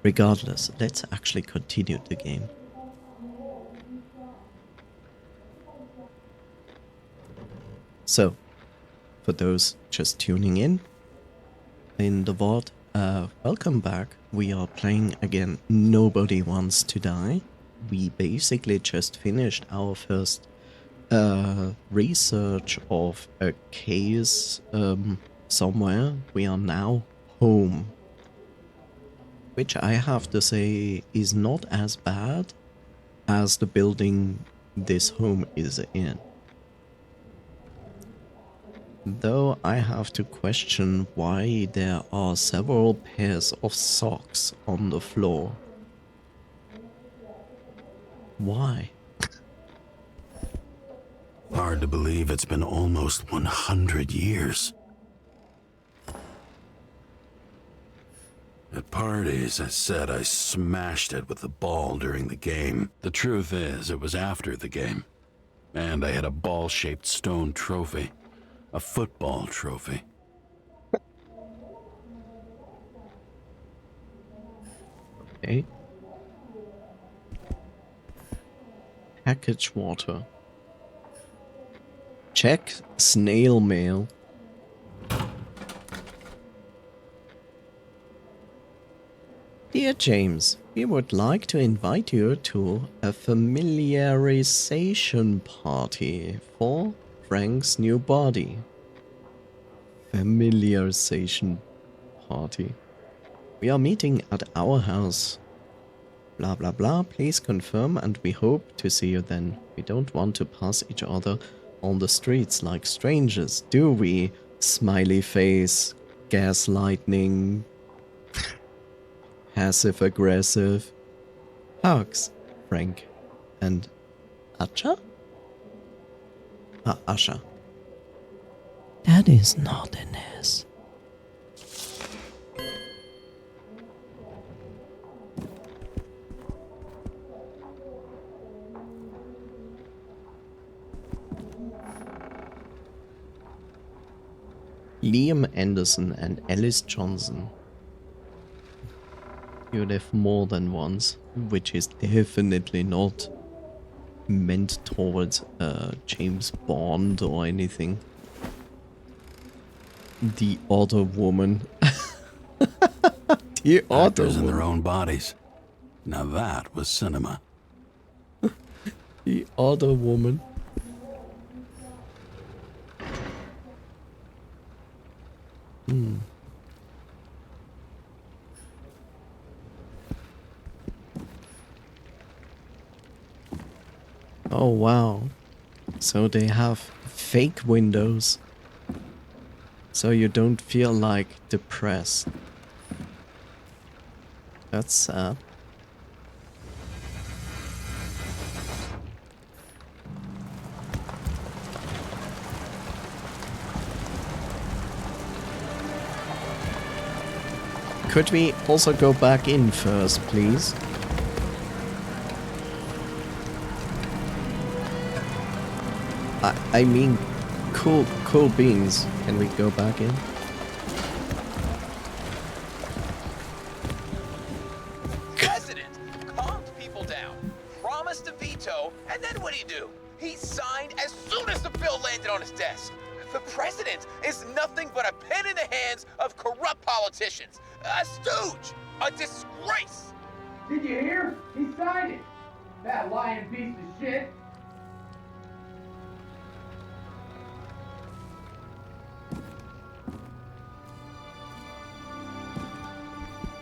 Regardless, let's actually continue the game. So, for those just tuning in the VOD, welcome back. We are playing again Nobody Wants to Die. We basically just finished our first research of a case somewhere. We are now home, which I have to say is not as bad as the building this home is in. Though I have to question why there are several pairs of socks on the floor. Why? Hard to believe it's been almost 100 years. At parties, I said I smashed it with the ball during the game. The truth is, it was after the game. And I had a ball-shaped stone trophy. A football trophy. Okay. Package water. Check snail mail. Dear James, we would like to invite you to a familiarization party for Frank's new body. Familiarization party. We are meeting at our house. Blah blah blah, please confirm and we hope to see you then. We don't want to pass each other on the streets like strangers, do we? Smiley face, gaslighting, passive aggressive. Hugs, Frank. And Asha? Asha. That is not an S. Liam Anderson and Alice Johnson. You live more than once, which is definitely not meant towards James Bond or anything. The other woman. The other Actors in woman. their own bodies. Now that was cinema. The other woman. Oh wow. So they have fake windows. So you don't feel like depressed. That's sad. Could we also go back in first, please? I mean, cool beans. Can we go back in? President calmed people down, promised a veto, and then what do? He signed as soon as the bill landed on his desk. The president is nothing but a pen in the hands of corrupt politicians. A stooge! A disgrace! Did you hear? He signed it! That lying piece of shit!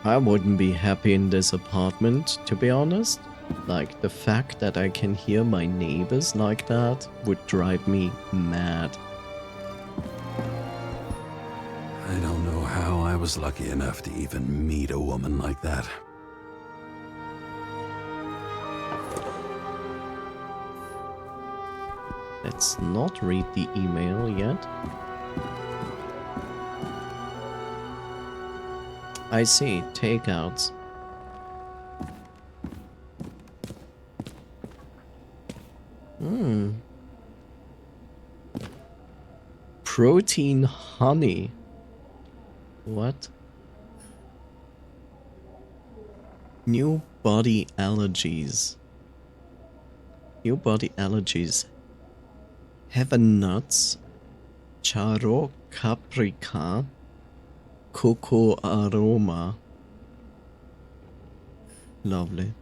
I wouldn't be happy in this apartment, to be honest. Like, the fact that I can hear my neighbors like that would drive me mad. I don't know how I was lucky enough to even meet a woman like that. Let's not read the email yet. I see, takeouts. Protein honey. What? New body allergies. New body allergies. Heaven nuts. Charo caprica. Cocoa aroma. Lovely.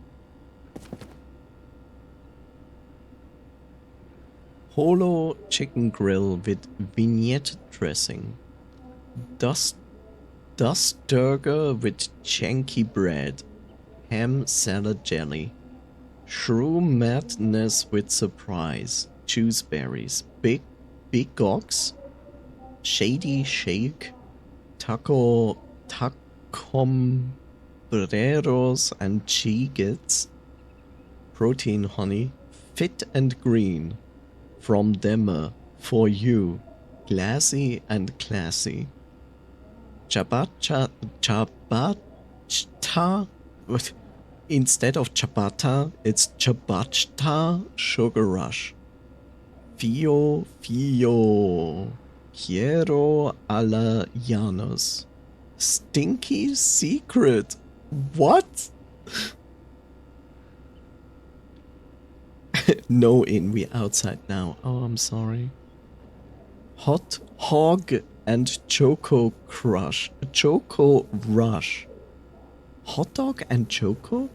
Holo chicken grill with vignette dressing. Dusturger with chunky bread. Ham salad jelly. Shrew madness with surprise. Choose berries. Big ox. Shady shake. Tacombreros and chigets. Protein honey. Fit and green. From Demmer. For you. Glassy and classy. Ciabatta. Instead of ciabatta, it's ciabatta sugar rush. Fio. Quiero a la llanos. Stinky secret. What? No in, we outside now. Oh, I'm sorry. Hot hog and choco crush. Choco rush. Hot dog and choco?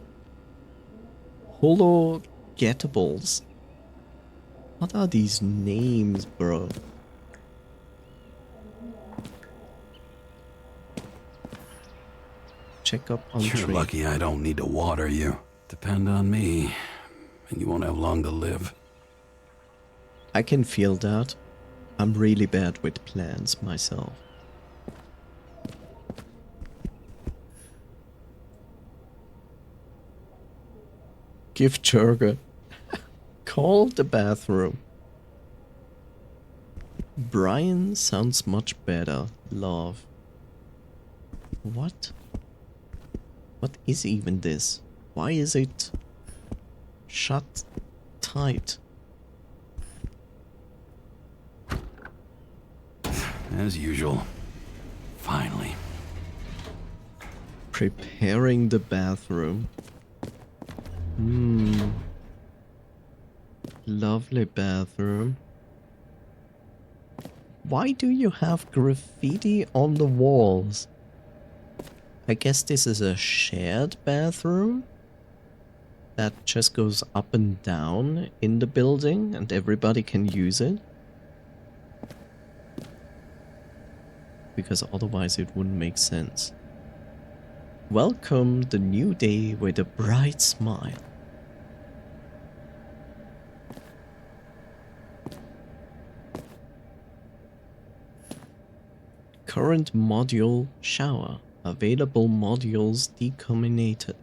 Holo getables. What are these names, bro? Check up on You're tree. lucky I don't need to water you. Depend on me, and you won't have long to live. I can feel that. I'm really bad with plants myself. Give Jurgen. Call the bathroom. Brian sounds much better. Love. What? What is even this? Why is it shut tight? As usual. Finally. Preparing the bathroom. Lovely bathroom. Why do you have graffiti on the walls? I guess this is a shared bathroom that just goes up and down in the building and everybody can use it. Because otherwise it wouldn't make sense. Welcome the new day with a bright smile. Current module shower. Available modules decontaminated.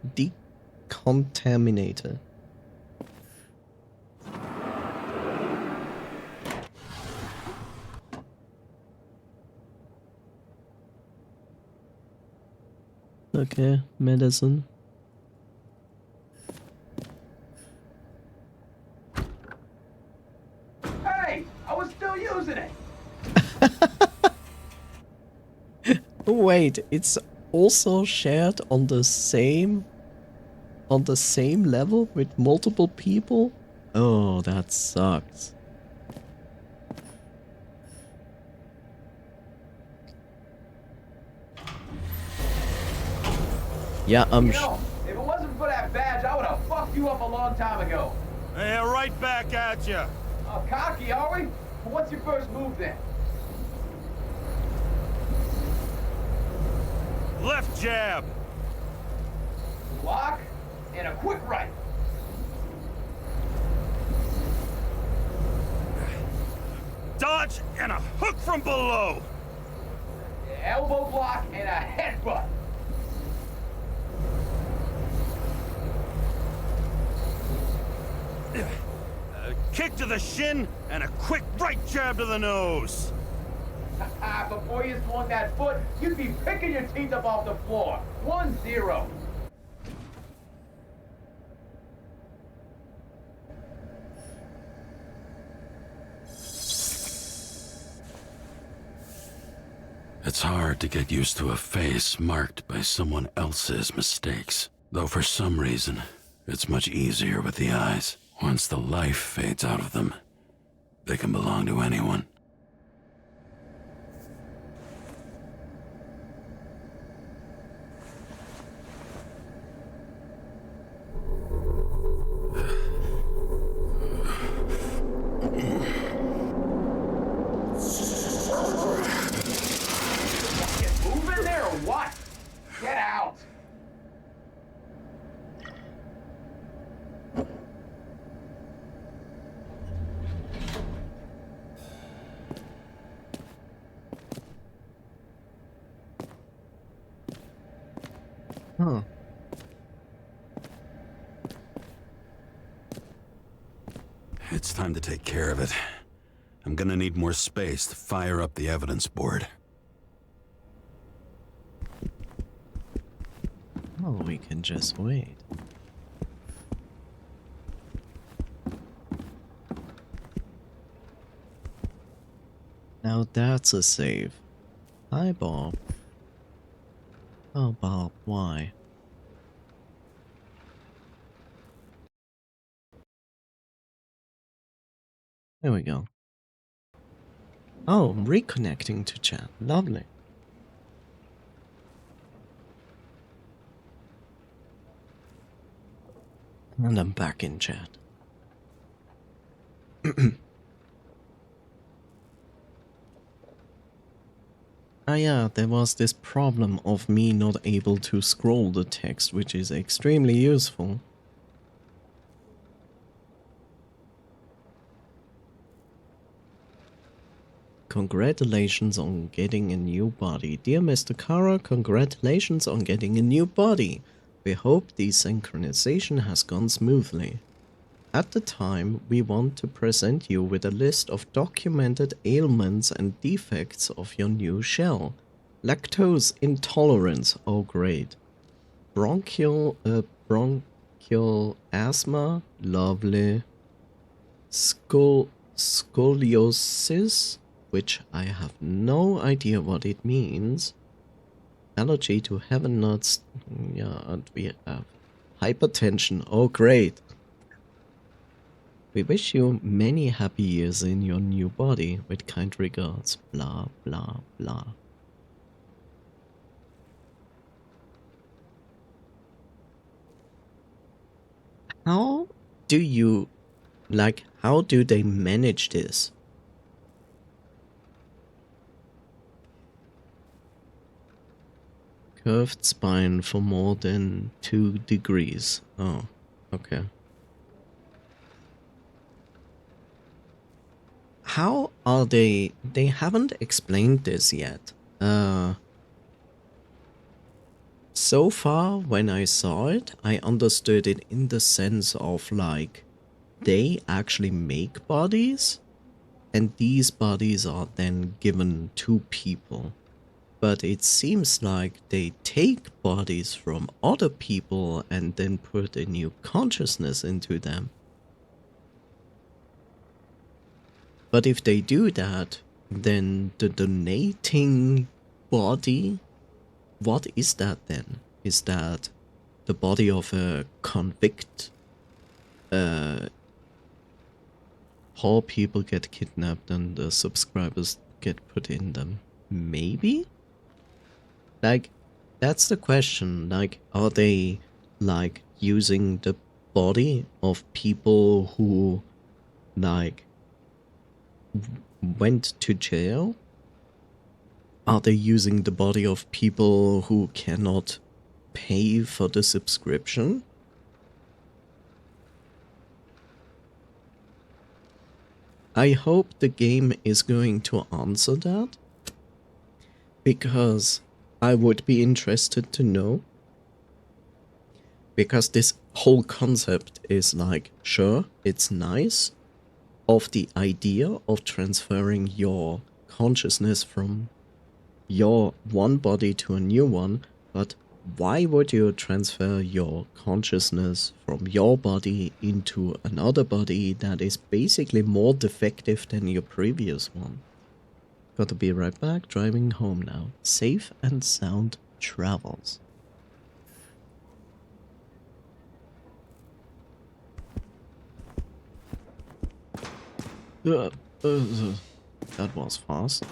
Okay, medicine. Hey, I was still using it. Wait, it's also shared on the same level with multiple people? Oh, that sucks. Yeah, You know, if it wasn't for that badge, I would have fucked you up a long time ago. Yeah, right back at you. Cocky, are we? What's your first move then? Left jab. Block and a quick right. Dodge and a hook from below. Elbow block and a headbutt. Kick to the shin and a quick right jab to the nose. Before you swung that foot, you'd be picking your teeth up off the floor. 1-0. It's hard to get used to a face marked by someone else's mistakes. Though for some reason, it's much easier with the eyes. Once the life fades out of them, they can belong to anyone. Get moving there or what? Get out! Huh. It's time to take care of it. I'm gonna need more space to fire up the evidence board. Oh, we can just wait. Now that's a save. Hi, Bob. Oh, Bob, why? There we go. Oh, reconnecting to chat. Lovely. And I'm back in chat. Ah yeah, there was this problem of me not able to scroll the text, which is extremely useful. Congratulations on getting a new body. Dear Mr. Kara, congratulations on getting a new body. We hope the synchronization has gone smoothly. At the time, we want to present you with a list of documented ailments and defects of your new shell. Lactose intolerance, oh great. Bronchial asthma, lovely. Scoliosis, which I have no idea what it means. Allergy to heaven nuts, yeah, and we have hypertension, oh great. We wish you many happy years in your new body. With kind regards. Blah, blah, blah. How do you... Like, how do they manage this? Curved spine for more than 2 degrees. Oh, okay. How are they haven't explained this yet. So far when I saw it, I understood it in the sense of like, they actually make bodies, and these bodies are then given to people. But it seems like they take bodies from other people and then put a new consciousness into them. But if they do that, then the donating body, what is that then? Is that the body of a convict? Poor people get kidnapped and the subscribers get put in them. Maybe? Like, that's the question. Like, are they, like, using the body of people who, like, went to jail? Are they using the body of people who cannot pay for the subscription? I hope the game is going to answer that, because I would be interested to know. Because this whole concept is like, sure, it's nice, of the idea of transferring your consciousness from your one body to a new one, but why would you transfer your consciousness from your body into another body that is basically more defective than your previous one? Gotta be right back, driving home now. Safe and sound travels. Uh, uh, that was fast.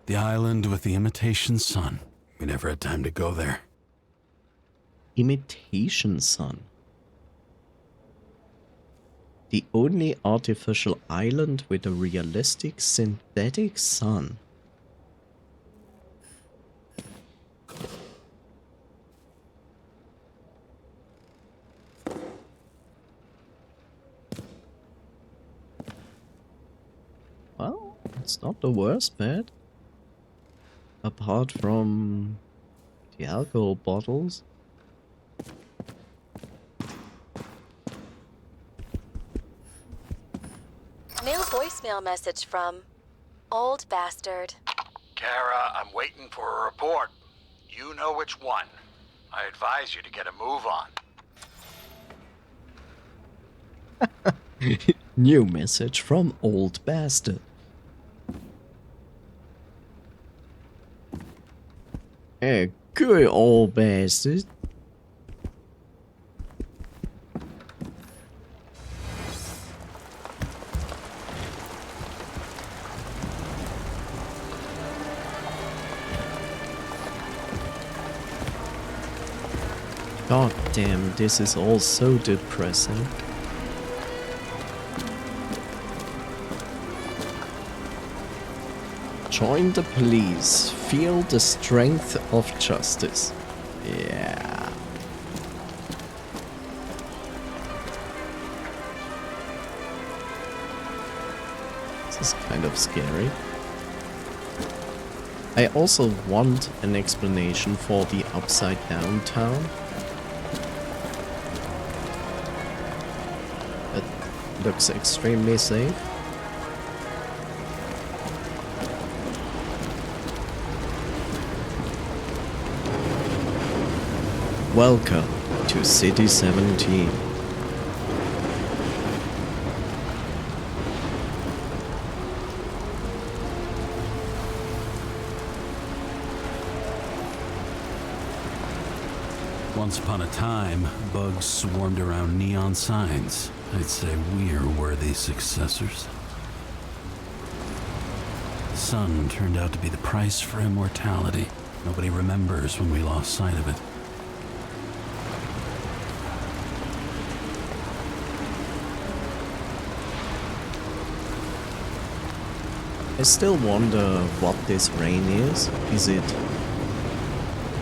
The island with the imitation sun. We never had time to go there. Imitation sun. The only artificial island with a realistic synthetic sun. Well, it's not the worst bed. Apart from the alcohol bottles. New voicemail message from Old Bastard. Kara, I'm waiting for a report. You know which one. I advise you to get a move on. New message from Old Bastard. Hey, good old bastard. God damn, this is all so depressing. Join the police. Feel the strength of justice. Yeah. This is kind of scary. I also want an explanation for the upside down town. It looks extremely safe. Welcome to City 17. Once upon a time, bugs swarmed around neon signs. I'd say we're worthy successors. The sun turned out to be the price for immortality. Nobody remembers when we lost sight of it. I still wonder what this rain is. Is it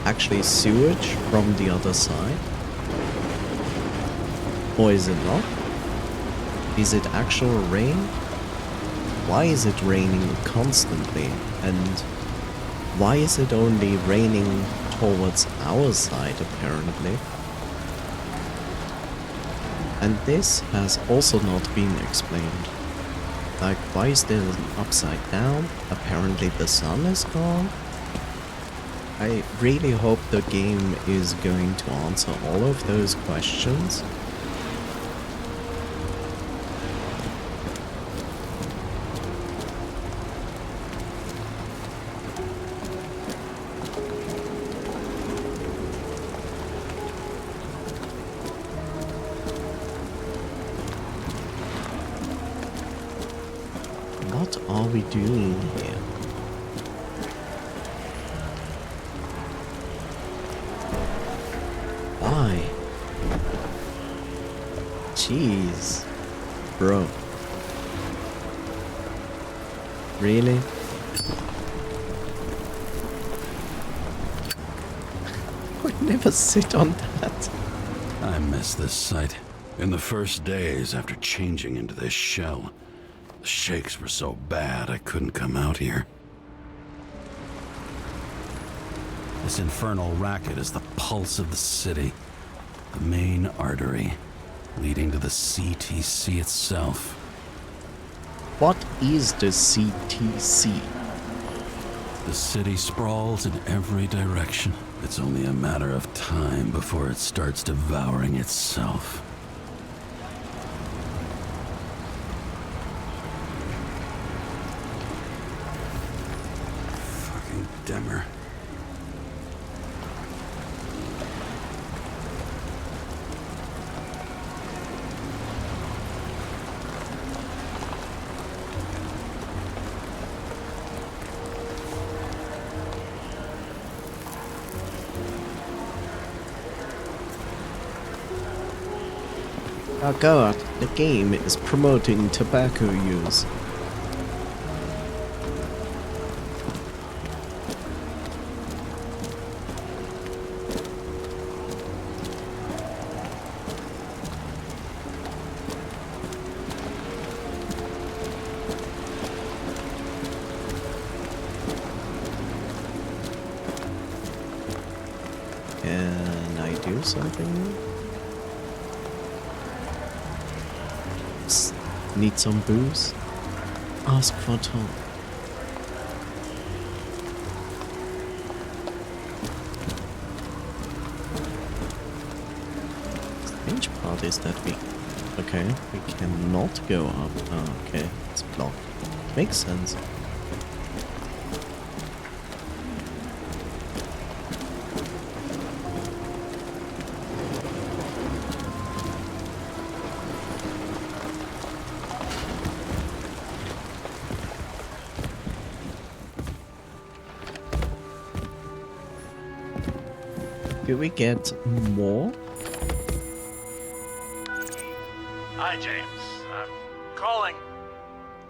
actually sewage from the other side? Or is it not? Is it actual rain? Why is it raining constantly? And why is it only raining towards our side apparently? And this has also not been explained. Like, why is there an upside down? Apparently the sun is gone. I really hope the game is going to answer all of those questions. What are we doing here? Why? Jeez. Bro. Really? Would never sit on that. I miss this site. In the first days after changing into this shell, the shakes were so bad I couldn't come out here. This infernal racket is the pulse of the city, the main artery leading to the CTC itself. What is the CTC? The city sprawls in every direction. It's only a matter of time before it starts devouring itself. Fucking dimmer. Oh god, the game is promoting tobacco use. Can I do something? Need some booze? Ask for Tom. Strange part is that we cannot go up. Oh, okay, it's blocked. Makes sense. Do we get more? Hi, James. I'm calling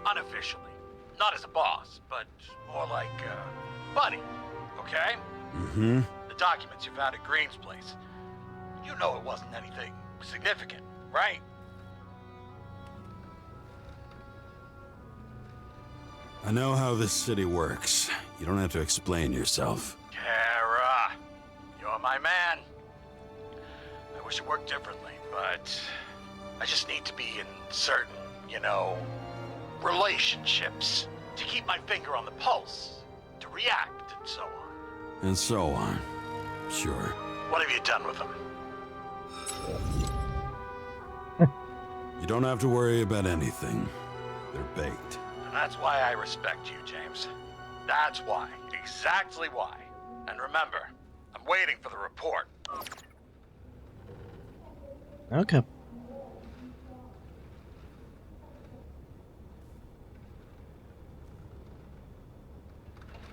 unofficially. Not as a boss, but more like buddy, okay? Mm-hmm. The documents you found at Green's place. You know it wasn't anything significant, right? I know how this city works. You don't have to explain yourself. Kara, you're my man. I wish it worked differently, but I just need to be in certain, relationships to keep my finger on the pulse, to react, and so on. And so on. Sure. What have you done with them? You don't have to worry about anything. They're baked. And that's why I respect you, James. That's why. Exactly why. And remember, I'm waiting for the report. Okay.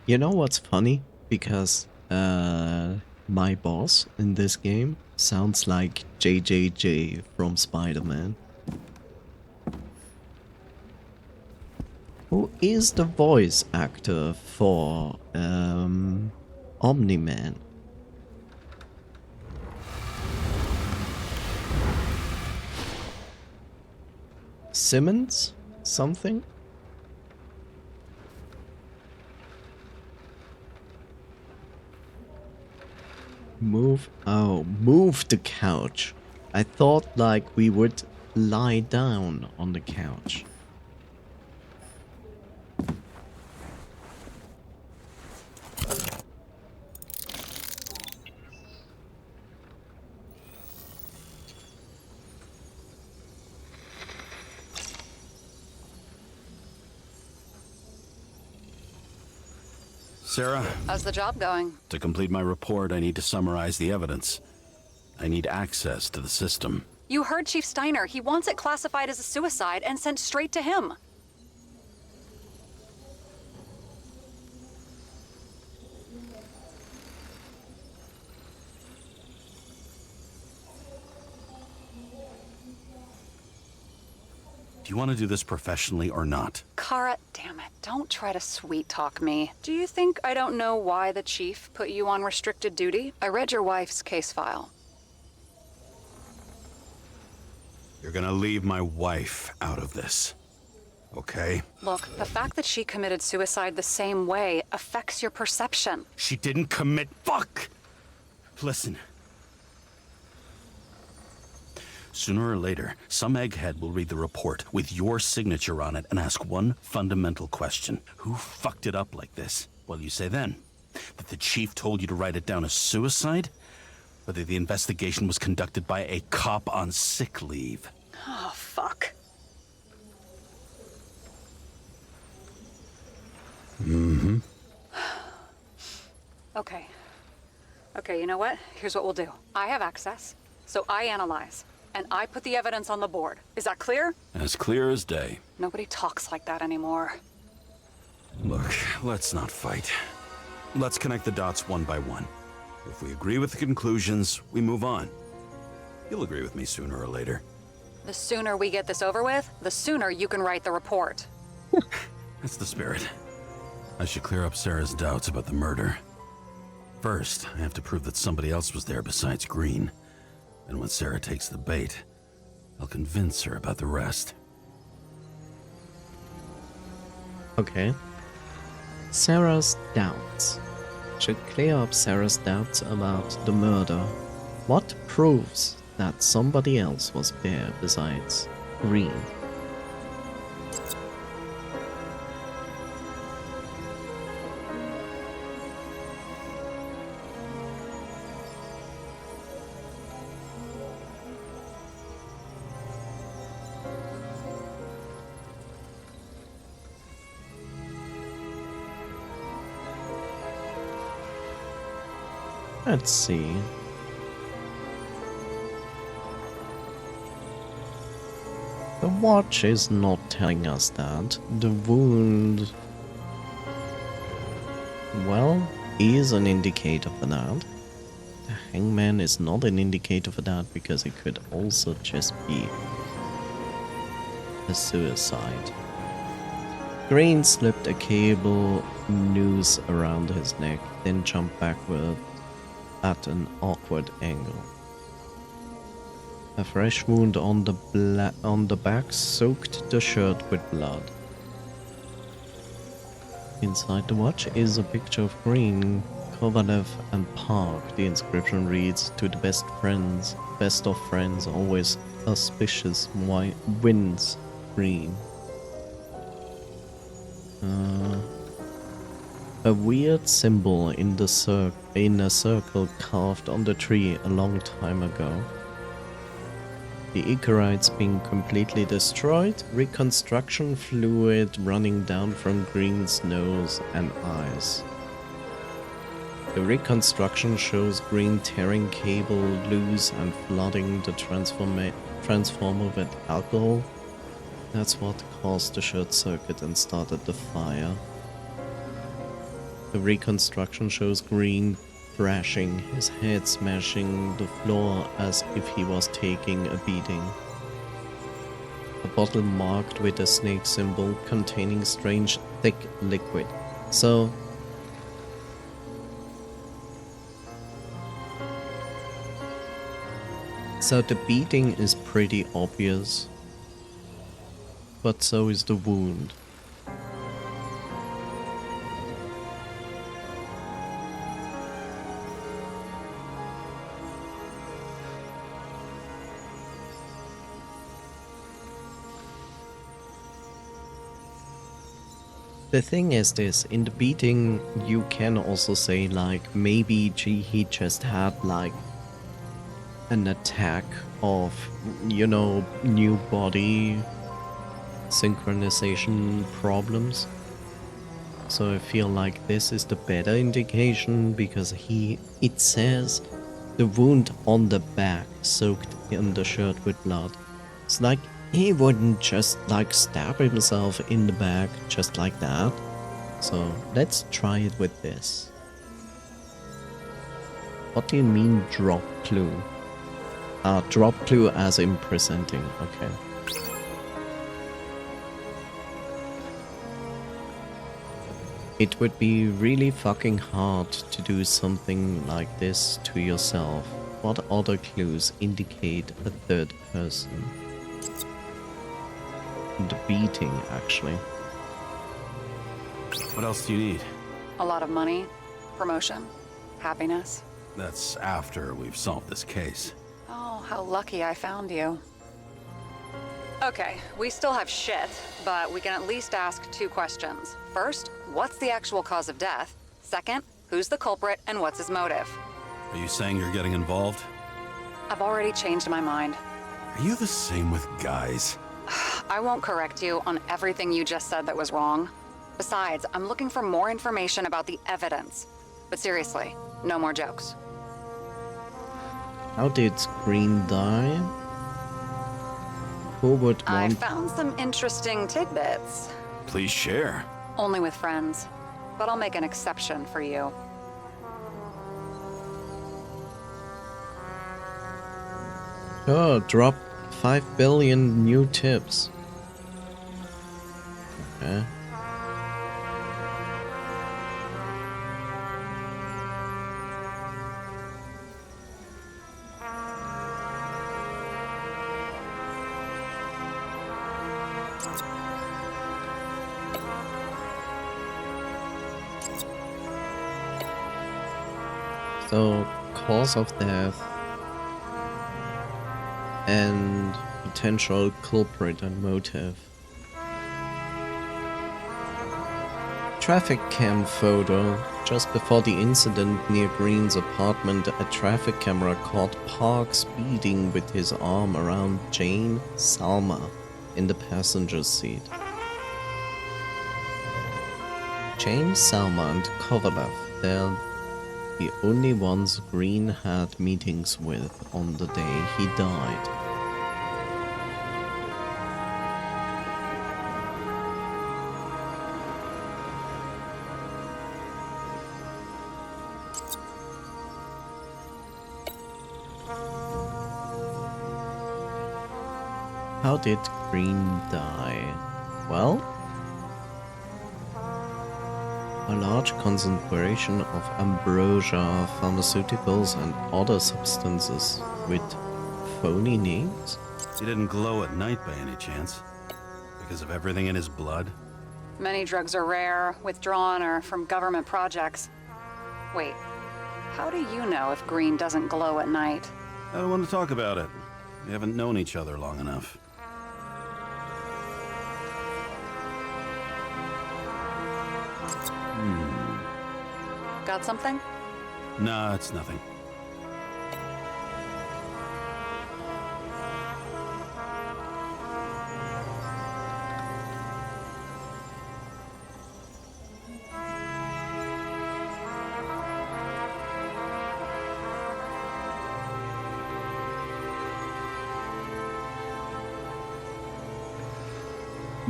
You know what's funny? Because my boss in this game sounds like JJJ from Spider-Man. Who is the voice actor for Omni-Man? Simmons? Something? Move the couch. I thought like we would lie down on the couch. Sarah, How's the job going? to complete my report, I need to summarize the evidence. I need access to the system. You heard Chief Steiner. He wants it classified as a suicide and sent straight to him. Do you want to do this professionally or not? Kara, damn it. Don't try to sweet talk me. Do you think I don't know why the chief put you on restricted duty? I read your wife's case file. You're gonna leave my wife out of this. Okay? Look, the fact that she committed suicide the same way affects your perception. She didn't commit. Fuck! Listen. Sooner or later, some egghead will read the report with your signature on it and ask one fundamental question. Who fucked it up like this? What do you say then? That the chief told you to write it down as suicide? Or that the investigation was conducted by a cop on sick leave? Oh, fuck. Mm-hmm. Okay. Okay, you know what? Here's what we'll do. I have access, so I analyze. And I put the evidence on the board. Is that clear? As clear as day. Nobody talks like that anymore. Look, let's not fight. Let's connect the dots one by one. If we agree with the conclusions, we move on. You'll agree with me sooner or later. The sooner we get this over with, the sooner you can write the report. That's the spirit. I should clear up Sarah's doubts about the murder. First, I have to prove that somebody else was there besides Green. And when Sarah takes the bait, I'll convince her about the rest. Okay. Sarah's doubts. Should clear up Sarah's doubts about the murder. What proves that somebody else was there besides Green? Let's see. The watch is not telling us that. The wound, well, is an indicator for that. The hangman is not an indicator for that because it could also just be a suicide. Green slipped a cable noose around his neck, then jumped backward at an awkward angle. A fresh wound on the back soaked the shirt with blood. Inside the watch is a picture of Green, Kovalev and Park. The inscription reads, "To the best of friends, always auspicious wins, Green." A weird symbol in a circle carved on the tree a long time ago. The Icarites being completely destroyed, reconstruction fluid running down from Green's nose and eyes. The reconstruction shows Green tearing cable loose and flooding the transformer with alcohol. That's what caused the short circuit and started the fire. The reconstruction shows Green thrashing, his head smashing the floor as if he was taking a beating. A bottle marked with a snake symbol containing strange thick liquid. So the beating is pretty obvious, but so is the wound. The thing is this, in the beating you can also say like maybe he just had like an attack of, you know, new body synchronization problems. So I feel like this is the better indication because it says the wound on the back soaked in the shirt with blood. It's like he wouldn't just like stab himself in the back just like that. So let's try it with this. What do you mean drop clue? Drop clue as in presenting, okay. It would be really fucking hard to do something like this to yourself. What other clues indicate a third person? The beating, actually. What else do you need? A lot of money, promotion, happiness. That's after we've solved this case. Oh, how lucky I found you. Okay, we still have shit, but we can at least ask 2 questions. First, what's the actual cause of death? Second, who's the culprit and what's his motive? Are you saying you're getting involved? I've already changed my mind. Are you the same with guys? I won't correct you on everything you just said that was wrong. Besides, I'm looking for more information about the evidence. But seriously, no more jokes. How did Green die? Who would I want... found some interesting tidbits. Please share. Only with friends. But I'll make an exception for you. Oh, drop 5 billion new tips. Okay. So, cause of death and potential culprit and motive. Traffic cam photo. Just before the incident near Green's apartment, a traffic camera caught Park speeding with his arm around Jane Salma in the passenger seat. Jane, Salma and Kovalev, they're the only ones Green had meetings with on the day he died. How did Green die? Well, a large concentration of ambrosia, pharmaceuticals and other substances with phony names? He didn't glow at night by any chance? Because of everything in his blood? Many drugs are rare, withdrawn, or from government projects. Wait, how do you know if Green doesn't glow at night? I don't want to talk about it. We haven't known each other long enough. Got something? Nah, it's nothing.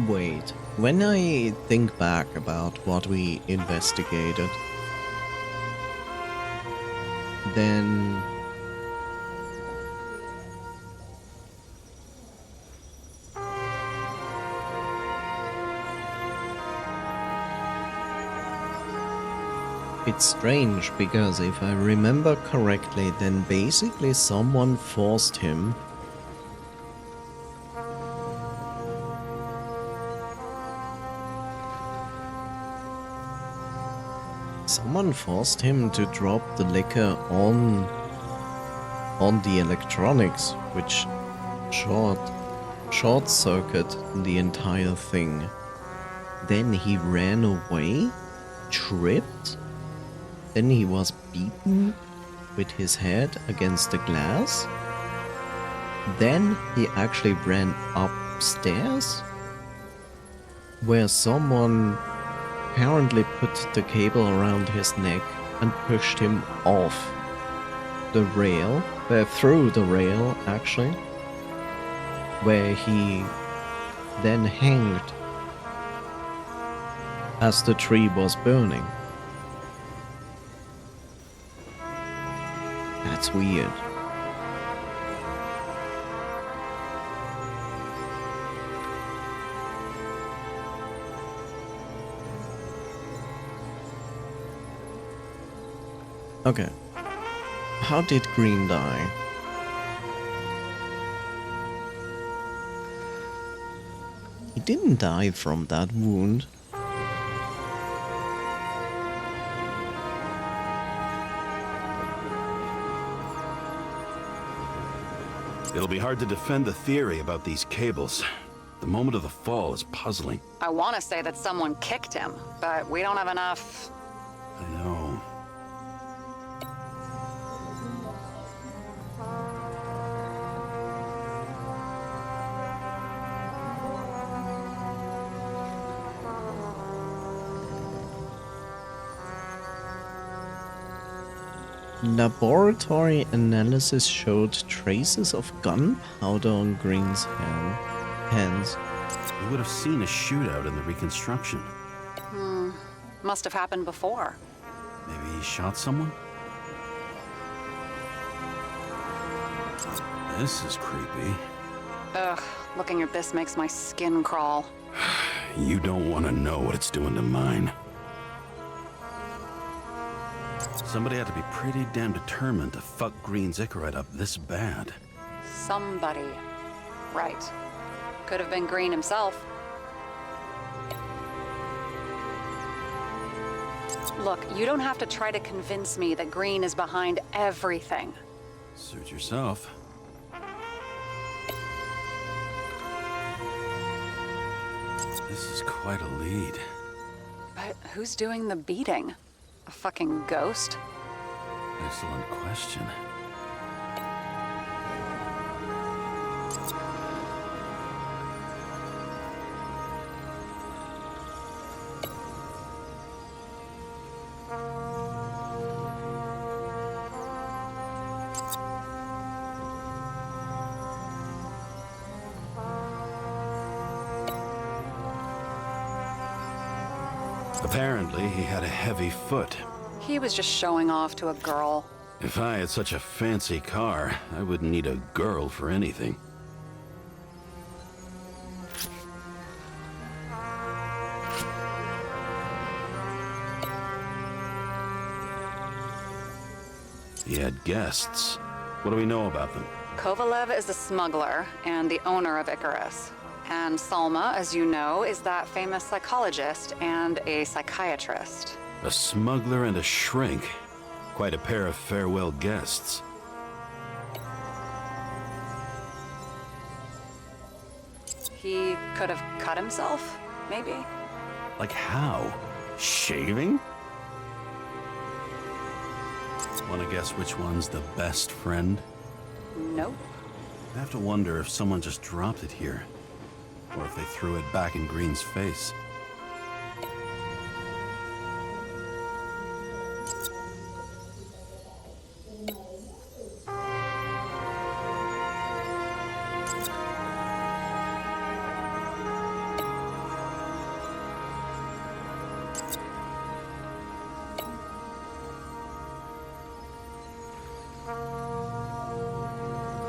Wait, when I think back about what we investigated, then it's strange because if I remember correctly, then basically someone forced him to drop the liquor on the electronics, which short-circuit the entire thing. Then he ran away, tripped, then he was beaten with his head against the glass. Then he actually ran upstairs, where someone apparently put the cable around his neck and pushed him off the rail, through the rail actually, where he then hanged as the tree was burning. That's weird. Okay. How did Green die? He didn't die from that wound. It'll be hard to defend the theory about these cables. The moment of the fall is puzzling. I want to say that someone kicked him, but we don't have enough. I know. Laboratory analysis showed traces of gunpowder on Green's hands. We would have seen a shootout in the reconstruction. Must have happened before. Maybe he shot someone? This is creepy. Ugh, looking at this makes my skin crawl. You don't want to know what it's doing to mine. Somebody had to be pretty damn determined to fuck Green's Icarite up this bad. Somebody. Right. Could have been Green himself. Look, you don't have to try to convince me that Green is behind everything. Suit yourself. This is quite a lead. But who's doing the beating? A fucking ghost? Excellent question. Apparently, he had a heavy foot. He was just showing off to a girl. If I had such a fancy car, I wouldn't need a girl for anything. He had guests. What do we know about them? Kovalev is a smuggler and the owner of Icarus. And Salma, as you know, is that famous psychologist and a psychiatrist. A smuggler and a shrink. Quite a pair of farewell guests. He could have cut himself, maybe? Like how? Shaving? Wanna guess which one's the best friend? Nope. I have to wonder if someone just dropped it here. Or if they threw it back in Green's face.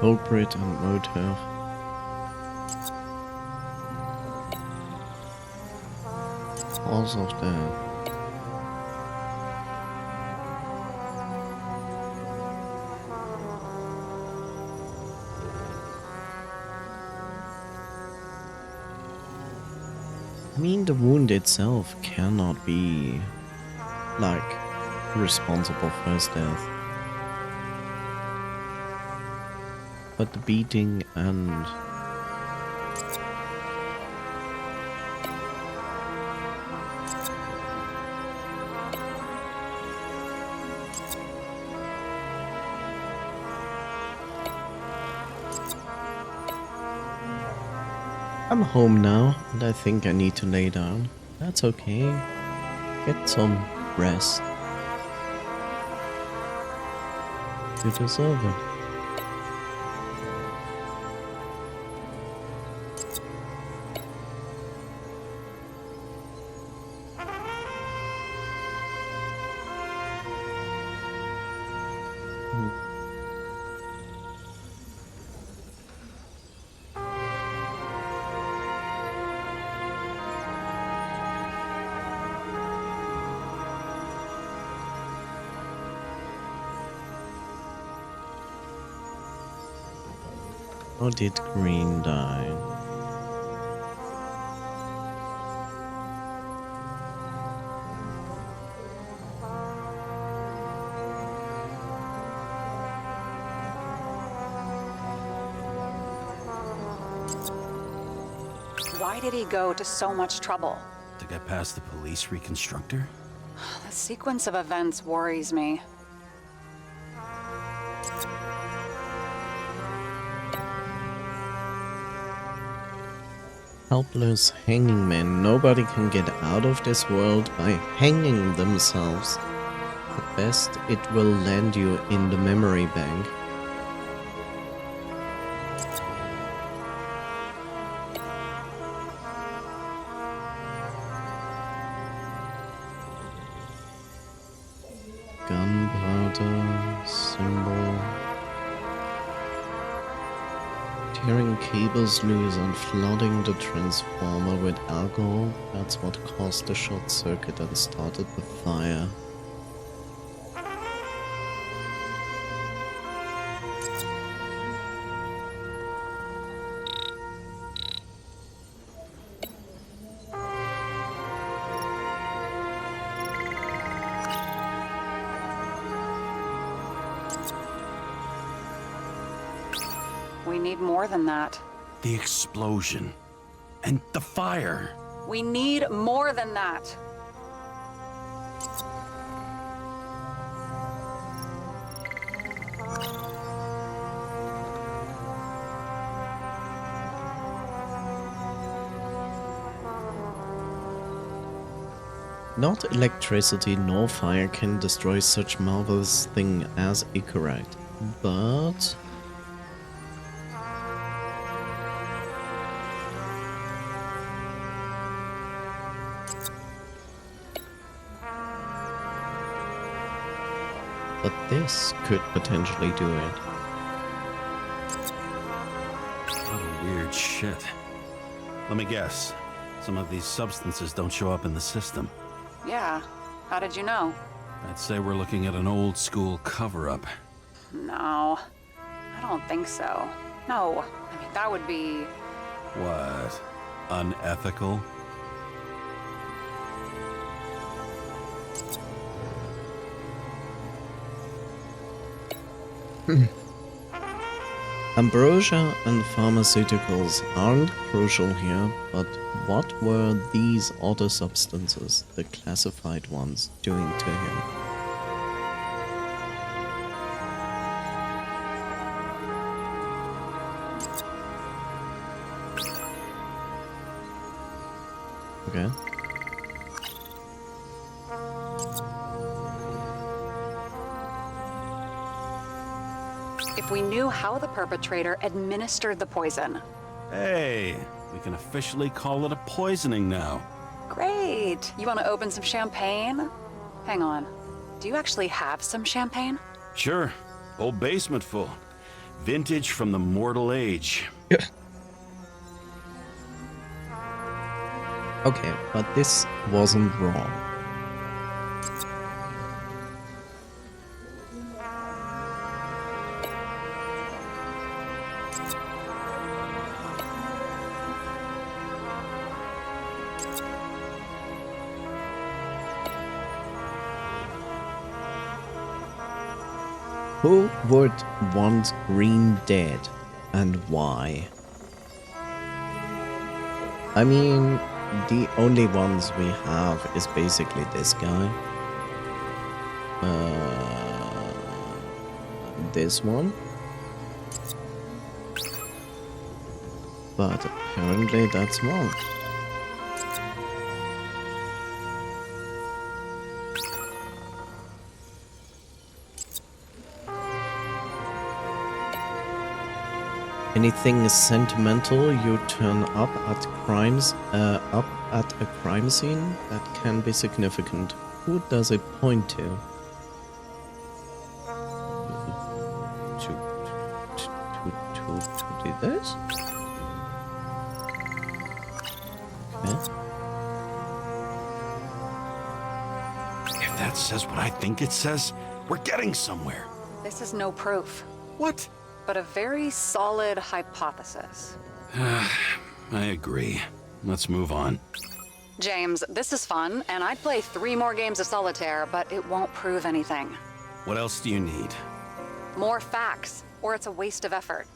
Culprit and motive. Cause of death. I mean, the wound itself cannot be, like, responsible for his death. But the beating and... I'm home now, and I think I need to lay down. That's okay. Get some rest. You deserve it. How did Green die? Why did he go to so much trouble? To get past the police reconstructor? The sequence of events worries me. Helpless hanging men. Nobody can get out of this world by hanging themselves. At best, it will land you in the memory bank. Gunpowder symbol. tearing cables loose and flooding the transformer with alcohol. That's what caused the short circuit and started the fire. We need more than that. The explosion. And the fire. We need more than that. Not electricity nor fire can destroy such marvelous thing as Icarite, but... But this could potentially do it. What a weird shit. Let me guess. Some of these substances don't show up in the system. Yeah. How did you know? I'd say we're looking at an old school cover-up. No. I don't think so. No. I mean, that would be... What? Unethical? Ambrosia and pharmaceuticals aren't crucial here, but what were these other substances, the classified ones, doing to him? Okay. If we knew how the perpetrator administered the poison. Hey, we can officially call it a poisoning now. Great. You want to open some champagne? Hang on. Do you actually have some champagne? Sure. Old basement full. Vintage from the mortal age. Okay, but this wasn't wrong. Who would want Green dead, and why? I mean, the only ones we have is basically this guy. This one. But apparently that's wrong. Anything sentimental you turn up at a crime scene that can be significant. Who does it point to? To do this? Okay. If that says what I think it says, we're getting somewhere. This is no proof, What? but a very solid hypothesis. I agree. Let's move on. James, this is fun, and I'd play 3 more games of solitaire, but it won't prove anything. What else do you need? More facts, or it's a waste of effort.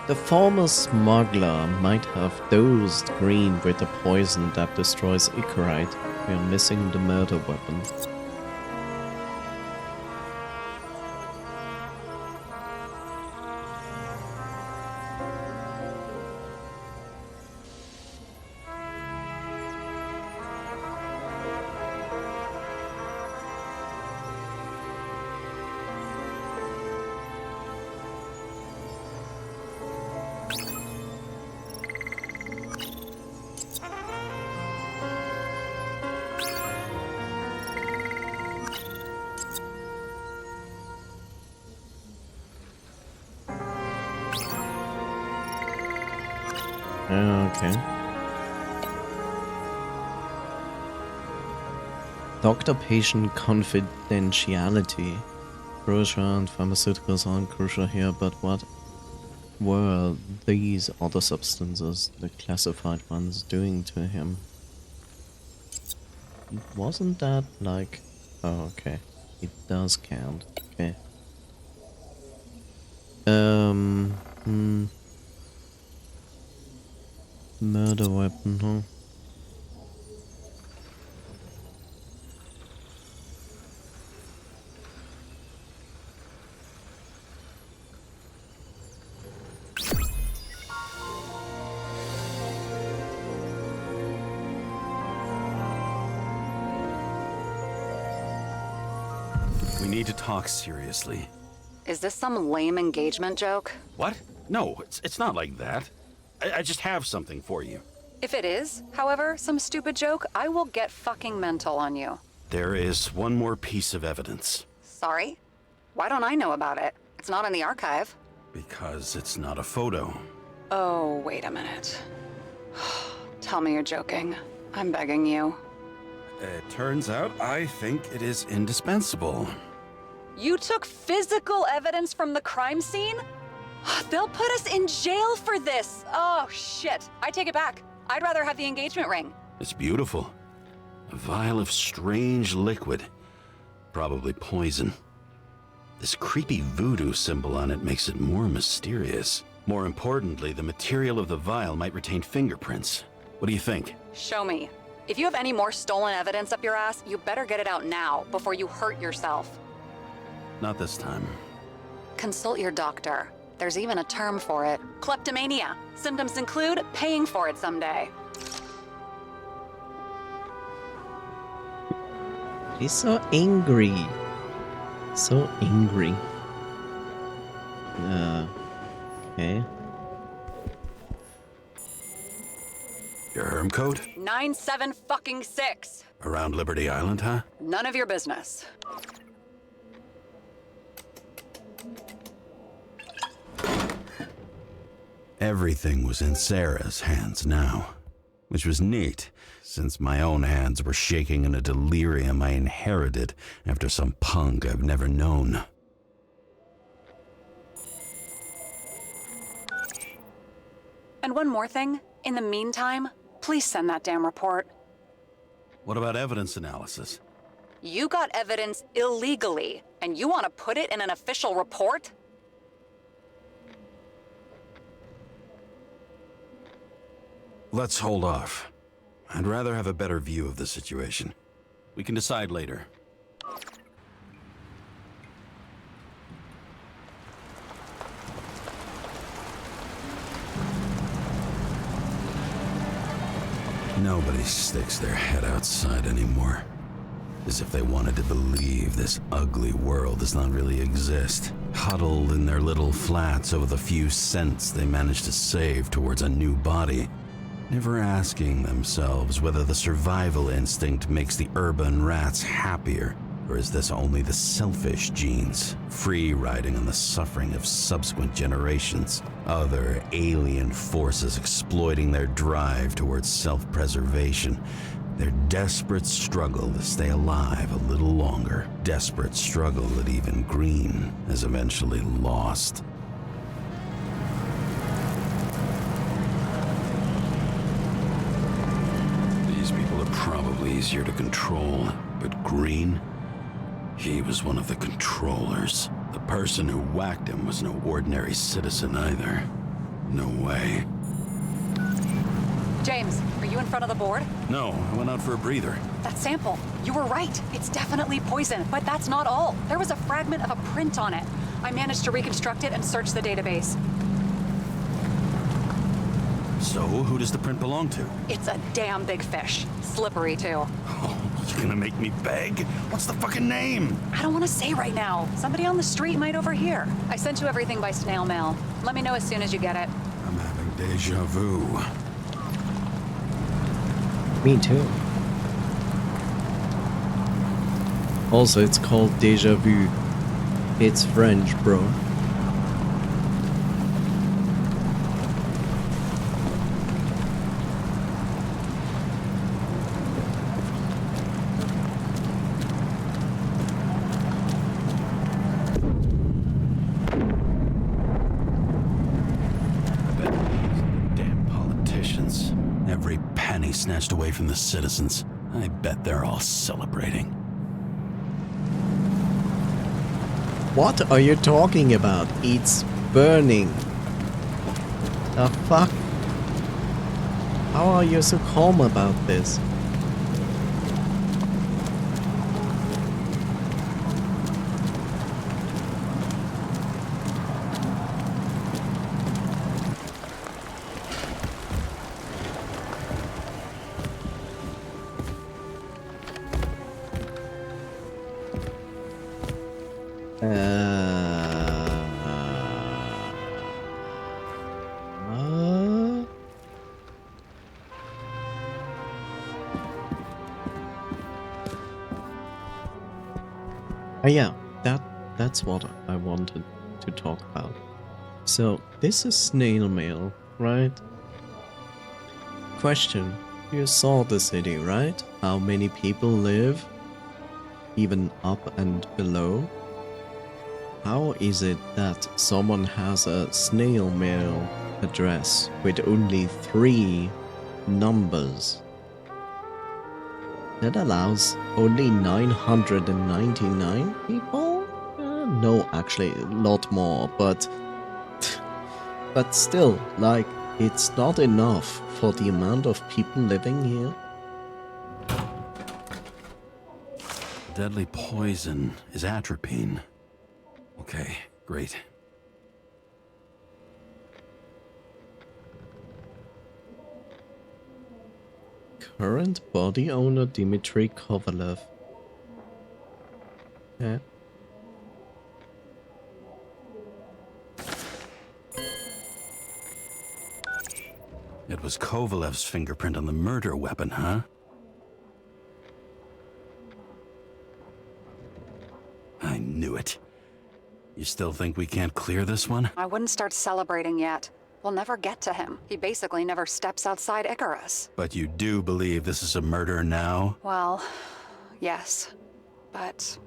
The former smuggler might have dosed Green with a poison that destroys Icarite. We are missing the murder weapon. Okay. Doctor-patient confidentiality. Brochure and pharmaceuticals aren't crucial here, but what were these other substances, the classified ones, doing to him? Wasn't that like... Oh, okay. It does count. Okay. Murder weapon, huh? We need to talk seriously. Is this some lame engagement joke? What? No, it's not like that. I just have something for you. If it is, however, some stupid joke, I will get fucking mental on you. There is one more piece of evidence. Sorry? Why don't I know about it? It's not in the archive. Because it's not a photo. Oh, wait a minute. Tell me you're joking. I'm begging you. It turns out I think it is indispensable. You took physical evidence from the crime scene? They'll put us in jail for this. Oh, shit. I take it back. I'd rather have the engagement ring. It's beautiful. A vial of strange liquid. Probably poison. This creepy voodoo symbol on it makes it more mysterious. More importantly, the material of the vial might retain fingerprints. What do you think? Show me. If you have any more stolen evidence up your ass, you better get it out now before you hurt yourself. Not this time. Consult your doctor. There's even a term for it. Kleptomania. Symptoms include paying for it someday. He's so angry. So angry. Okay. Your herm code? 97-fucking-6. Around Liberty Island, huh? None of your business. Everything was in Sarah's hands now, which was neat, since my own hands were shaking in a delirium I inherited after some punk I've never known. And one more thing. In the meantime, please send that damn report. What about evidence analysis? You got evidence illegally, and you want to put it in an official report? Let's hold off. I'd rather have a better view of the situation. We can decide later. Nobody sticks their head outside anymore. As if they wanted to believe this ugly world does not really exist. Huddled in their little flats over the few cents they managed to save towards a new body. Never asking themselves whether the survival instinct makes the urban rats happier, or is this only the selfish genes, free riding on the suffering of subsequent generations, other alien forces exploiting their drive towards self-preservation, their desperate struggle to stay alive a little longer, desperate struggle that even Green has eventually lost. These people are probably easier to control, but Green? He was one of the controllers. The person who whacked him was no ordinary citizen either. No way. James, are you in front of the board? No, I went out for a breather. That sample. You were right. It's definitely poison, but that's not all. There was a fragment of a print on it. I managed to reconstruct it and search the database. So, who does the print belong to? It's a damn big fish. Slippery, too. Oh, you gonna make me beg? What's the fucking name? I don't want to say right now. Somebody on the street might overhear. I sent you everything by snail mail. Let me know as soon as you get it. I'm having deja vu. Me too. Also, it's called déjà vu. It's French, bro. penny snatched away from the citizens. I bet they're all celebrating. What are you talking about? It's burning. The fuck? How are you so calm about this? Yeah, that's what I wanted to talk about. So, this is snail mail, right? Question. You saw the city, right? How many people live? Even up and below? How is it that someone has a snail mail address with only 3 numbers? That allows only 999 people? No, actually, a lot more, but still, like, it's not enough for the amount of people living here. Deadly poison is atropine. Okay, great. Current body owner Dmitry Kovalev. Yeah. It was Kovalev's fingerprint on the murder weapon, huh? I knew it. You still think we can't clear this one? I wouldn't start celebrating yet. We'll never get to him. He basically never steps outside Icarus. But you do believe this is a murder now? Well, yes. But...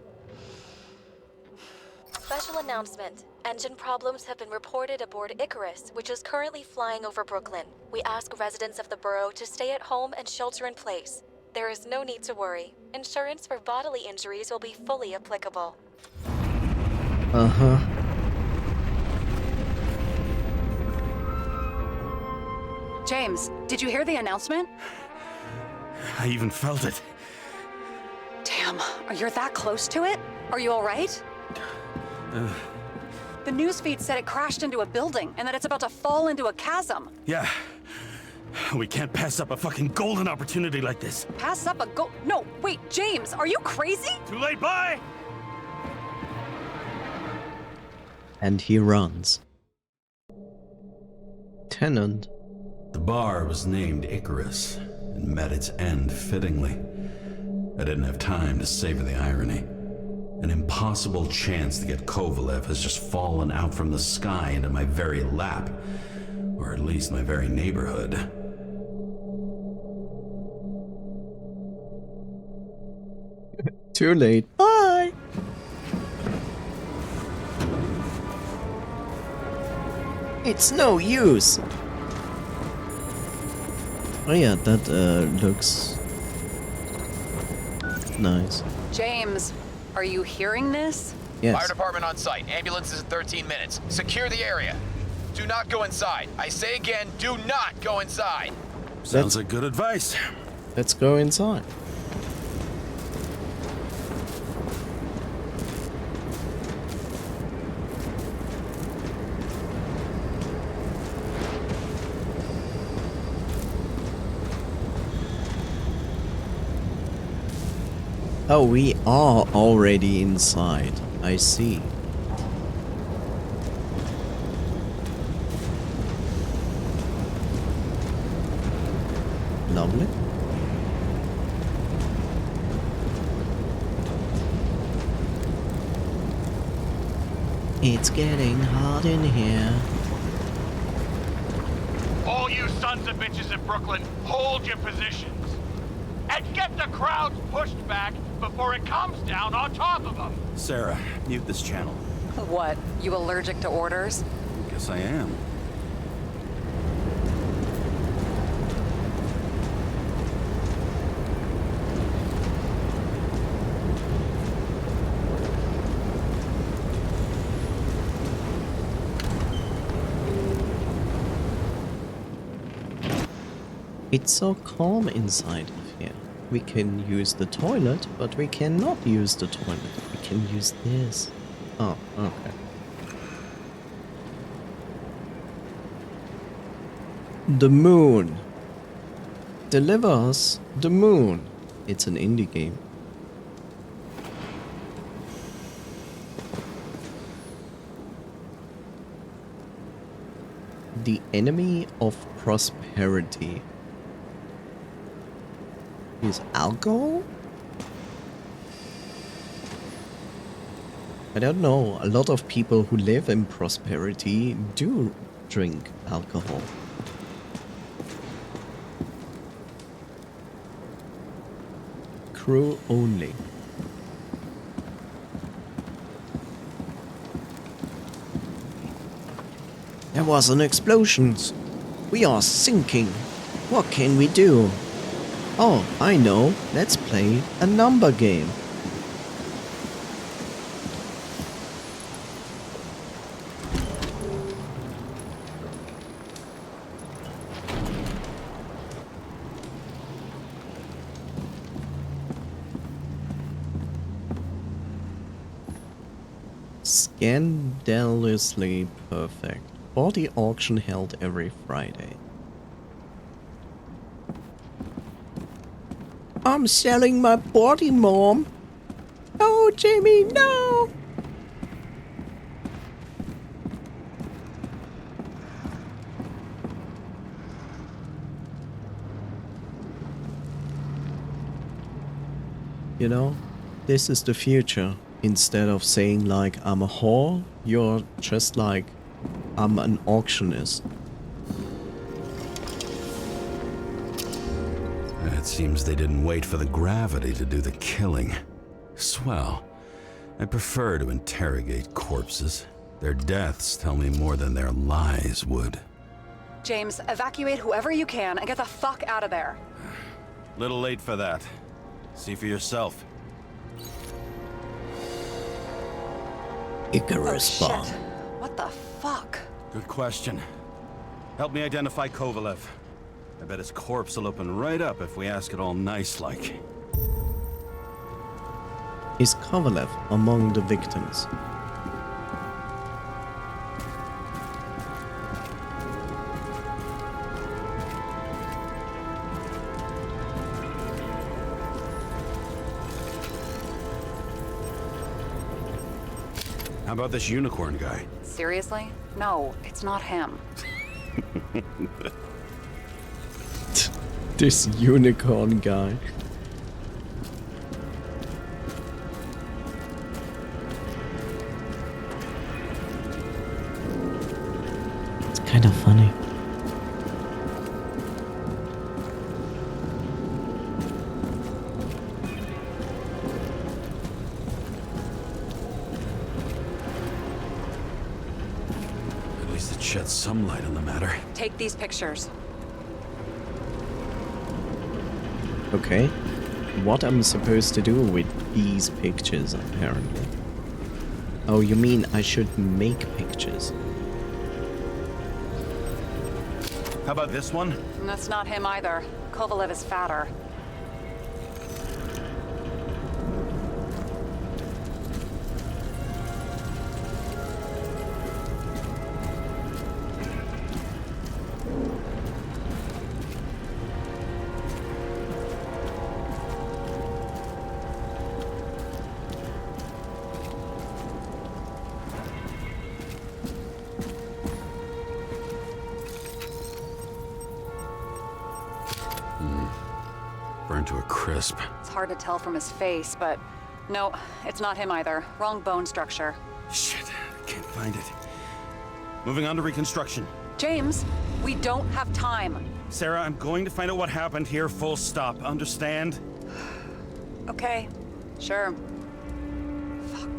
Special announcement. Engine problems have been reported aboard Icarus, which is currently flying over Brooklyn. We ask residents of the borough to stay at home and shelter in place. There is no need to worry. Insurance for bodily injuries will be fully applicable. Uh-huh. James, did you hear the announcement? I even felt it. Damn, you're that close to it? Are you alright? The newsfeed said it crashed into a building and that it's about to fall into a chasm. Yeah. We can't pass up a fucking golden opportunity like this. Pass up a No, wait, James, are you crazy? Too late, bye! And he runs. Tenant. The bar was named Icarus and met its end fittingly. I didn't have time to savor the irony. An impossible chance to get Kovalev has just fallen out from the sky into my very lap, or at least my very neighborhood. Too late. Bye! It's no use! Oh yeah, that looks nice. James, are you hearing this? Yes. Fire department on site. Ambulance is in 13 minutes. Secure the area. Do not go inside. I say again, do not go inside. Sounds like good advice. Let's go inside. Oh, we are already inside. I see. Lovely. It's getting hot in here. All you sons of bitches in Brooklyn, hold your positions. And get the crowds pushed back before it comes down on top of them. Sarah, mute this channel. What, you allergic to orders? Guess I am. It's so calm inside of here. We can use the toilet, but we cannot use the toilet. We can use this. Oh, okay. The moon. Deliver us the moon. It's an indie game. The enemy of prosperity is alcohol? I don't know. A lot of people who live in prosperity do drink alcohol. Crew only. There was an explosion. We are sinking. What can we do? Oh, I know. Let's play a number game. Scandalously perfect. Body auction held every Friday. I'm selling my body, Mom. Oh, Jamie, no! You know, this is the future. Instead of saying like, I'm a whore, you're just like, I'm an auctionist. It seems they didn't wait for the gravity to do the killing. Swell. I prefer to interrogate corpses. Their deaths tell me more than their lies would. James, evacuate whoever you can and get the fuck out of there. Little late for that. See for yourself. Icarus Oh, bomb. shit. What the fuck? Good question. Help me identify Kovalev. I bet his corpse will open right up if we ask it all nice-like. Is Kovalev among the victims? How about this unicorn guy? Seriously? No, it's not him. This unicorn guy. It's kind of funny. At least it sheds some light on the matter. Take these pictures. Okay. What I'm supposed to do with these pictures, apparently. Oh, you mean I should make pictures? How about this one? That's not him either. Kovalev is fatter. Burned to a crisp. It's hard to tell from his face, but no, it's not him either. Wrong bone structure. Shit, I can't find it. Moving on to reconstruction. James, we don't have time. Sarah, I'm going to find out what happened here, full stop. Understand? Okay, sure. Fuck.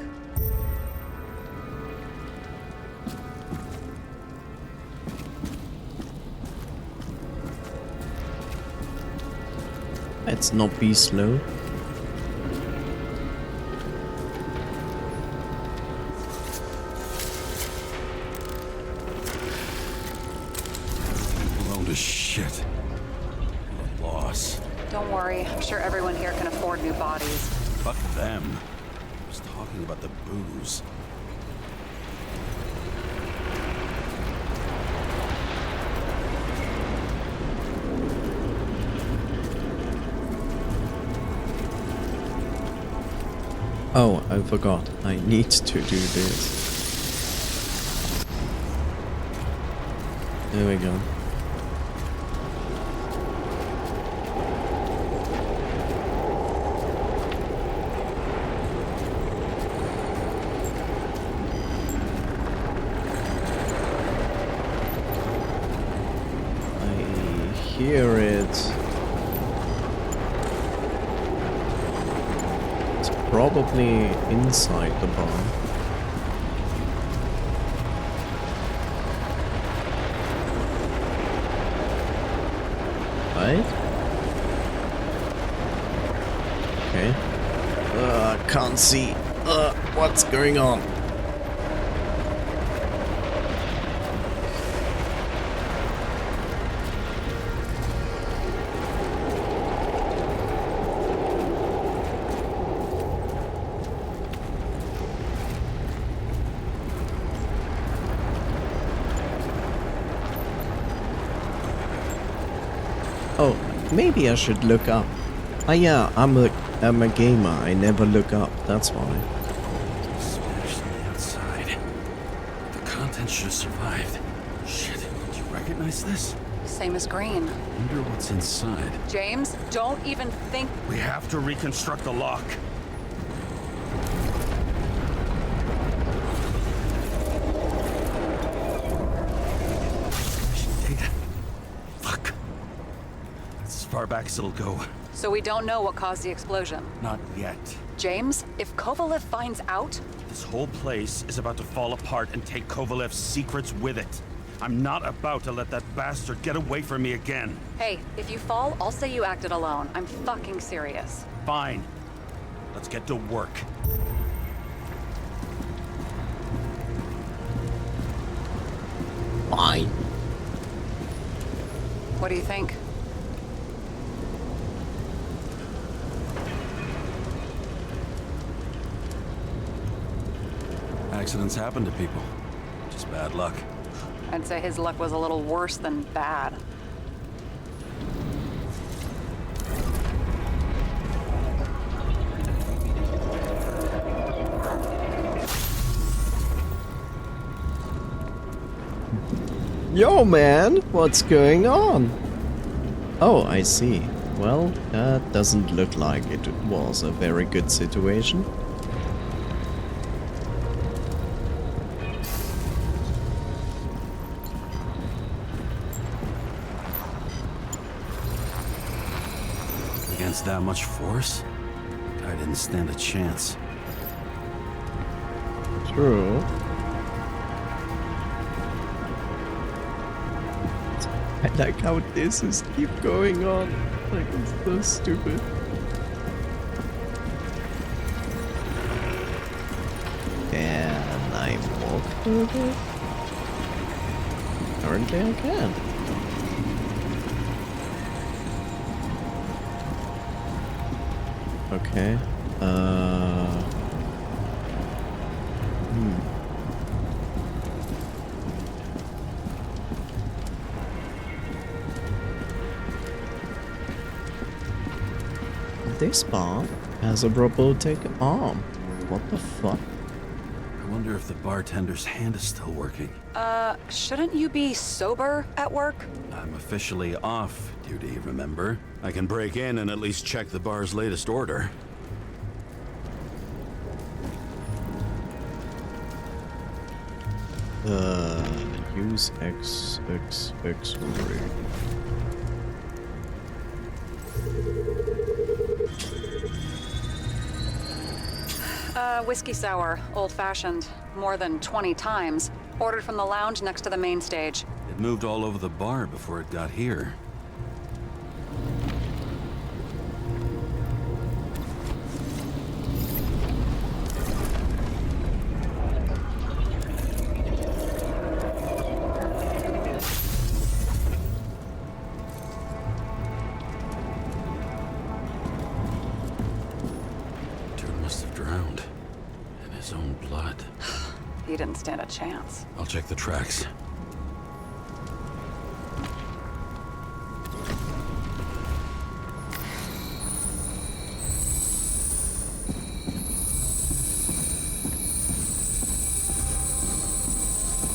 Let's not be slow. Load of shit. Don't worry, I'm sure everyone here can afford new bodies. Fuck them. I was talking about the booze. Oh, I forgot. I need to do this. There we go. I hear it. Probably inside the bar. Right? Okay. Can't see. What's going on? Oh, maybe I should look up. Ah, yeah, I'm a gamer. I never look up. That's why. Smashed on the outside. The contents should have survived. Shit, do you recognize this? Same as green. Wonder what's inside. James, don't even think. We have to reconstruct the lock. Data. Fuck. That's as far back as it'll go. So we don't know what caused the explosion. Not yet. James, if Kovalev finds out, This whole place is about to fall apart and take Kovalev's secrets with it. I'm not about to let that bastard get away from me again. hey, if you fall, I'll say you acted alone. I'm fucking serious. Fine. Let's get to work. Fine. What do you think? Accidents happen to people. Just bad luck. I'd say his luck was a little worse than bad. Yo, man, what's going on? Oh, I see. Well, that doesn't look like it was a very good situation. Against that much force? Guy didn't stand a chance. True. I like how this is keep going on. Like, it's so stupid. Can I walk further? Apparently I can. Okay. This bar has a robotic arm. What the fuck? I wonder if the bartender's hand is still working. Shouldn't you be sober at work? I'm officially off duty, remember? I can break in and at least check the bar's latest order. Use X-ray. Whiskey sour, old-fashioned, more than 20 times. Ordered from the lounge next to the main stage. It moved all over the bar before it got here. He didn't stand a chance. I'll check the tracks.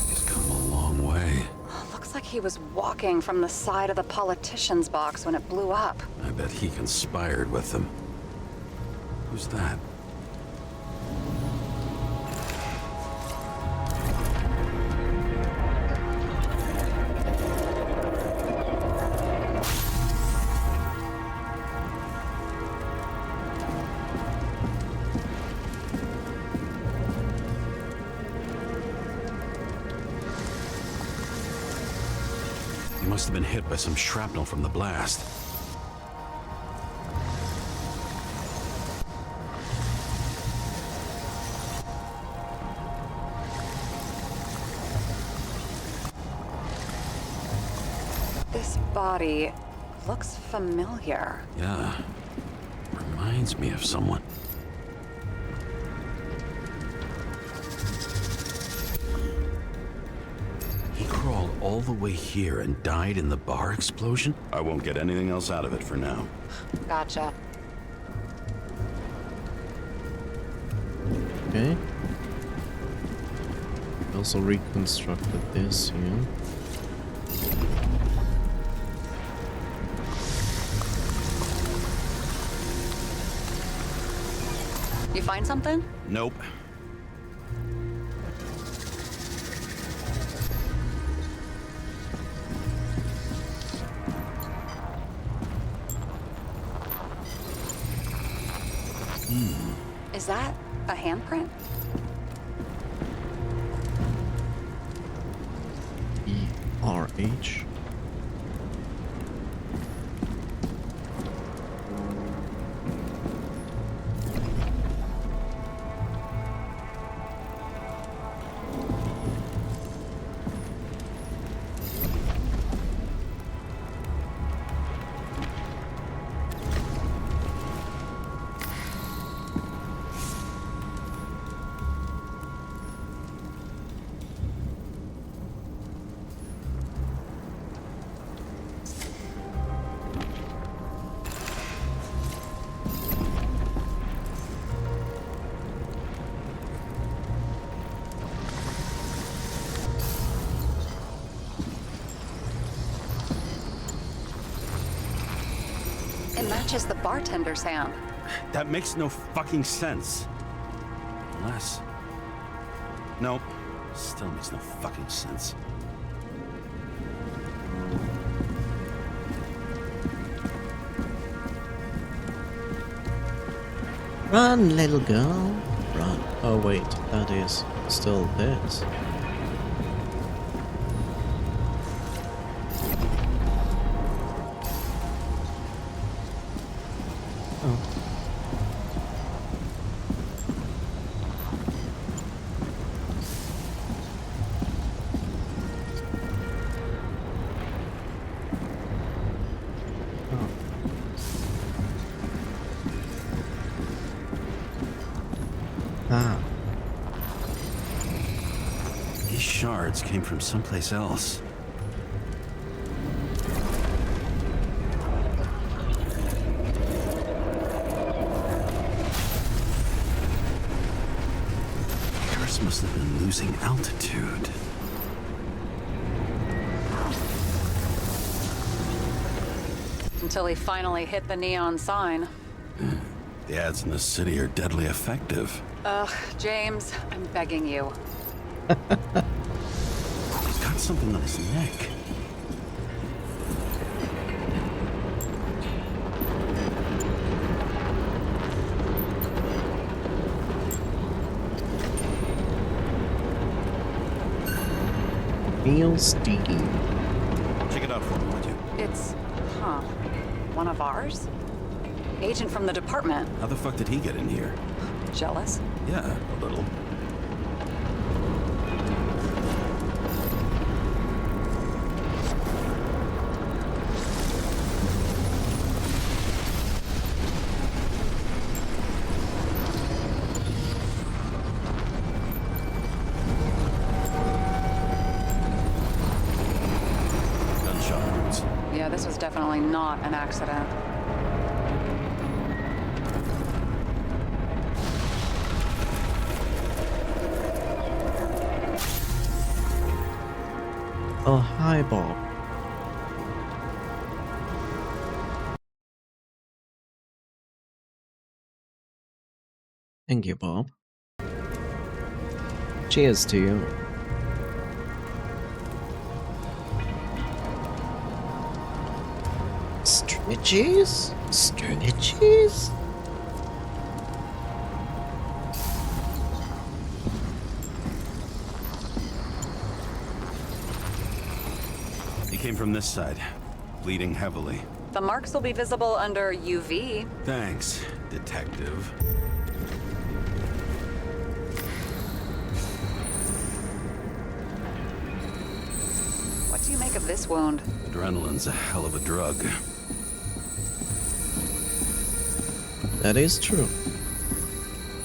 He's come a long way. Looks like he was walking from the side of the politician's box when it blew up. I bet he conspired with them. Who's that? He must have been hit by some shrapnel from the blast. This body looks familiar. Yeah. Reminds me of someone. He crawled all the way here and died in the bar explosion? I won't get anything else out of it for now. Gotcha. Okay. Also reconstructed this here. You find something? Nope. Is that a handprint? ERH. It matches the bartender's hand. That makes no fucking sense. Unless... Nope. Still makes no fucking sense. Run, little girl. Run. Oh wait, that is still this. Ah. These shards came from someplace else. Icarus must have been losing altitude. Until he finally hit the neon sign. The ads in the city are deadly effective. Ugh, James, I'm begging you. He's got something on his neck. Neil Steen. Check it out for me, would you? It's, one of ours? Agent from the department. How the fuck did he get in here? Jealous? Yeah, a little. Yeah, this was definitely not an accident. Oh, hi, Bob. Thank you, Bob. Cheers to you. Stretches? Stretches? He came from this side, bleeding heavily. The marks will be visible under UV. Thanks, detective. What do you make of this wound? Adrenaline's a hell of a drug. That is true.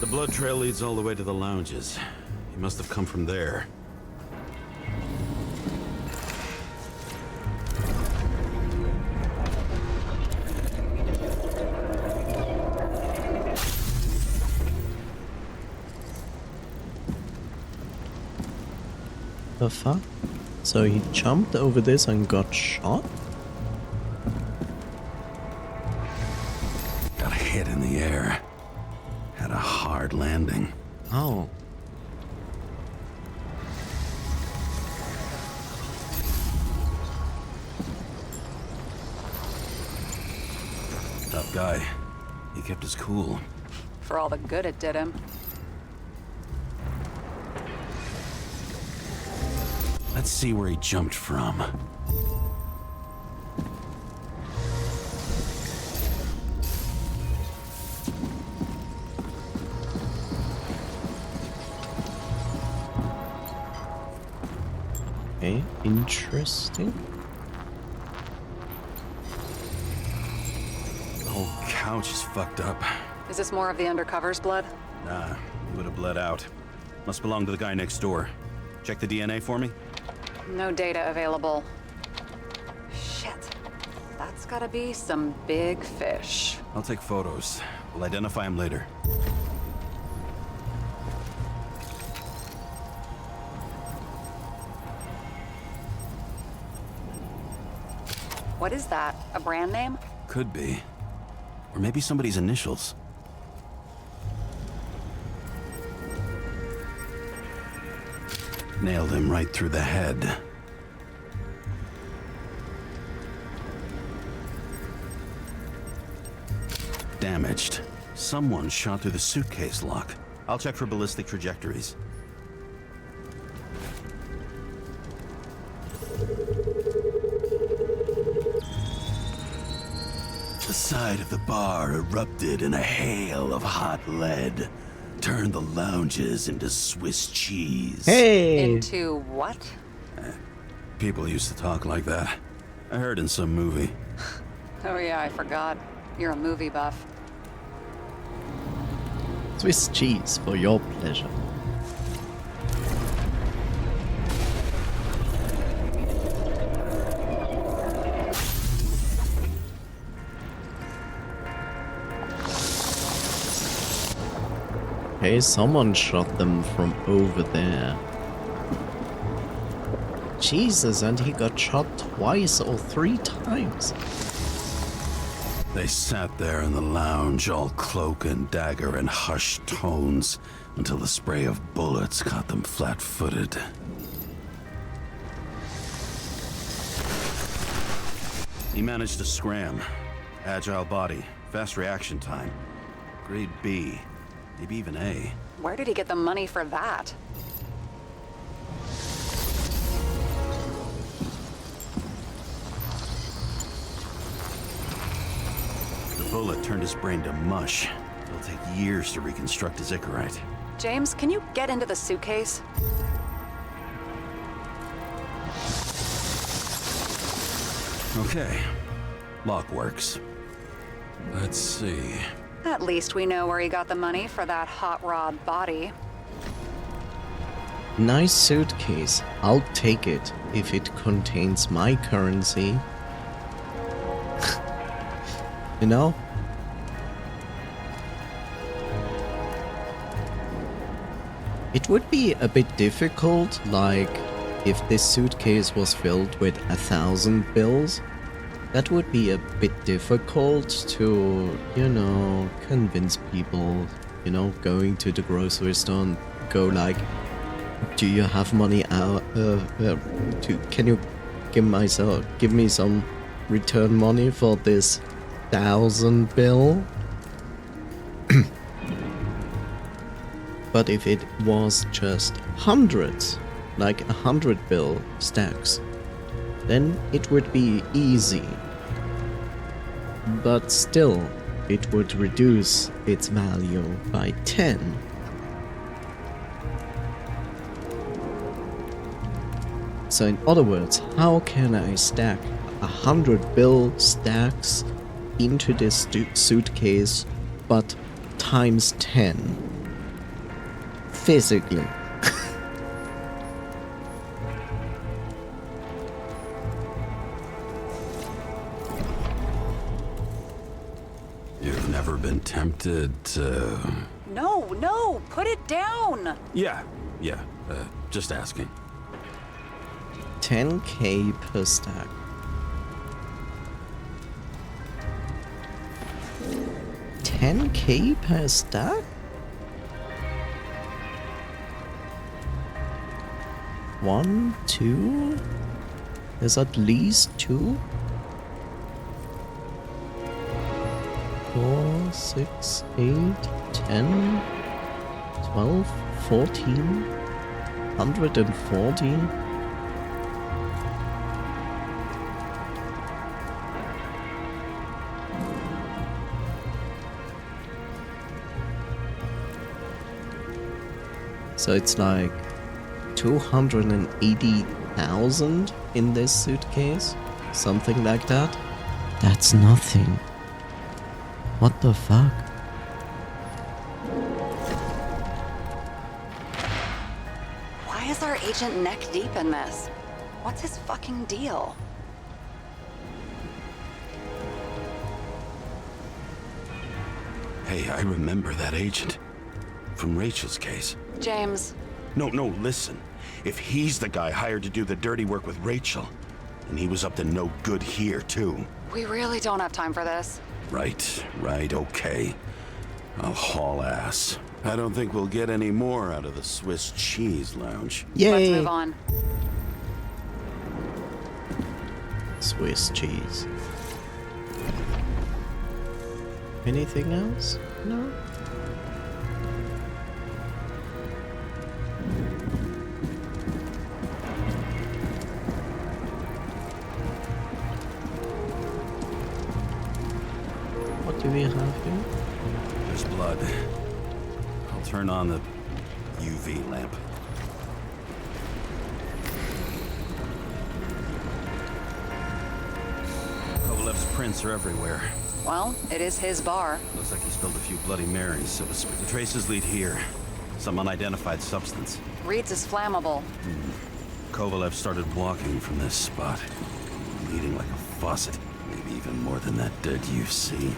The blood trail leads all the way to the lounges. He must have come from there. The fuck? So he jumped over this and got shot? Got hit in the air. Had a hard landing. Oh. Tough guy. He kept his cool. For all the good it did him. Let's see where he jumped from. Okay, interesting. The whole couch is fucked up. Is this more of the undercover's blood? Nah, he would have bled out. Must belong to the guy next door. Check the DNA for me? No data available. Shit. That's gotta be some big fish. I'll take photos. We'll identify him later. What is that? A brand name? Could be. Or maybe somebody's initials. Nailed him right through the head. Damaged. Someone shot through the suitcase lock. I'll check for ballistic trajectories. The side of the bar erupted in a hail of hot lead. Turned the lounges into Swiss cheese. Hey! Into what? People used to talk like that. I heard in some movie. Oh yeah, I forgot. You're a movie buff. Swiss cheese for your pleasure. Okay, someone shot them from over there. Jesus, and he got shot twice or 3 times. They sat there in the lounge, all cloak and dagger and hushed tones, until the spray of bullets caught them flat-footed. He managed to scram. Agile body, fast reaction time. Grade B, maybe even A. Where did he get the money for that? The bullet turned his brain to mush. It'll take years to reconstruct his Icarite. James, can you get into the suitcase? Okay. Lock works. Let's see. At least we know where he got the money for that hot rod body. Nice suitcase. I'll take it if it contains my currency. You know? It would be a bit difficult, like, if this suitcase was filled with 1,000 bills. That would be a bit difficult to, you know, convince people, you know, going to the grocery store and go like, do you have money out, can you give me some return money for this 1,000 bill? But if it was just hundreds, like 100 bill stacks, then it would be easy. But still, it would reduce its value by 10. So in other words, how can I stack 100 bill stacks into this suitcase, but times 10? Physically. You've never been tempted to... No, put it down! Yeah, just asking. 10k per stack. $10k per stack? One, two? There's at least two? 4, 6, 8, 10, 12, 14, 140. So it's like 280,000 in this suitcase, something like that. That's nothing. What the fuck? Why is our agent neck deep in this? What's his fucking deal? Hey, I remember that agent. From Rachel's case. James. No, listen. If he's the guy hired to do the dirty work with Rachel, and he was up to no good here, too. We really don't have time for this. Right, okay. I'll haul ass. I don't think we'll get any more out of the Swiss Cheese Lounge. Yay! Let's move on. Swiss cheese. Anything else? No? What do we have here? There's blood. I'll turn on the UV lamp. Kovalev's prints are everywhere. Well, it is his bar. Looks like he spilled a few Bloody Marys, so the traces lead here. Some unidentified substance. Reed's is flammable. Kovalev started walking from this spot, bleeding like a faucet. Maybe even more than that dead UC.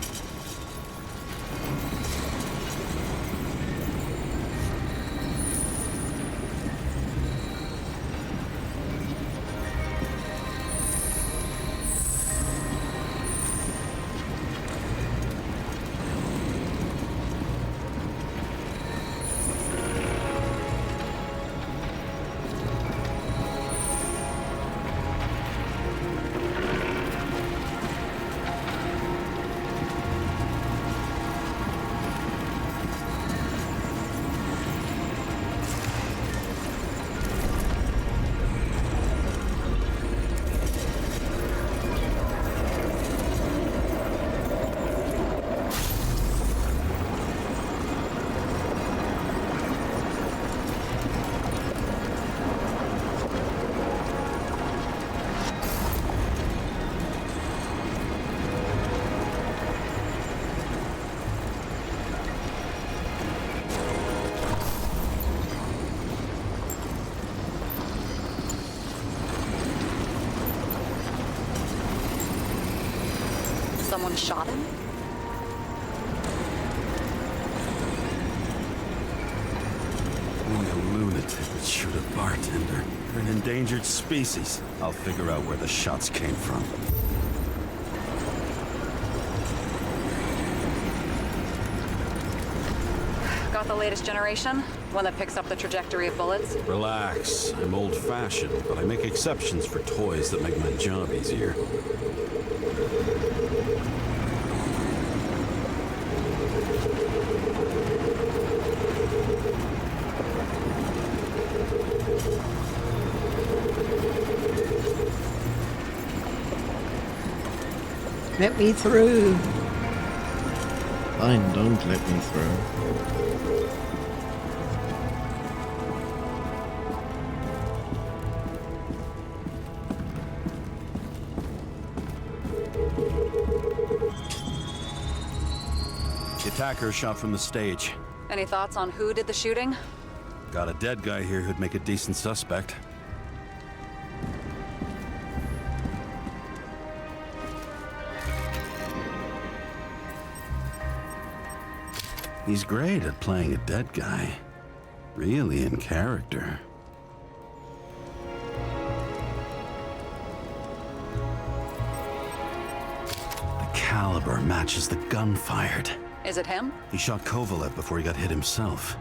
Someone shot him? They would shoot a bartender. They're an endangered species. I'll figure out where the shots came from. Got the latest generation? One that picks up the trajectory of bullets? Relax. I'm old-fashioned, but I make exceptions for toys that make my job easier. Let me through. Fine, don't let me through. The attacker shot from the stage. Any thoughts on who did the shooting? Got a dead guy here who'd make a decent suspect. He's great at playing a dead guy. Really in character. The caliber matches the gun fired. Is it him? He shot Kovalev before he got hit himself.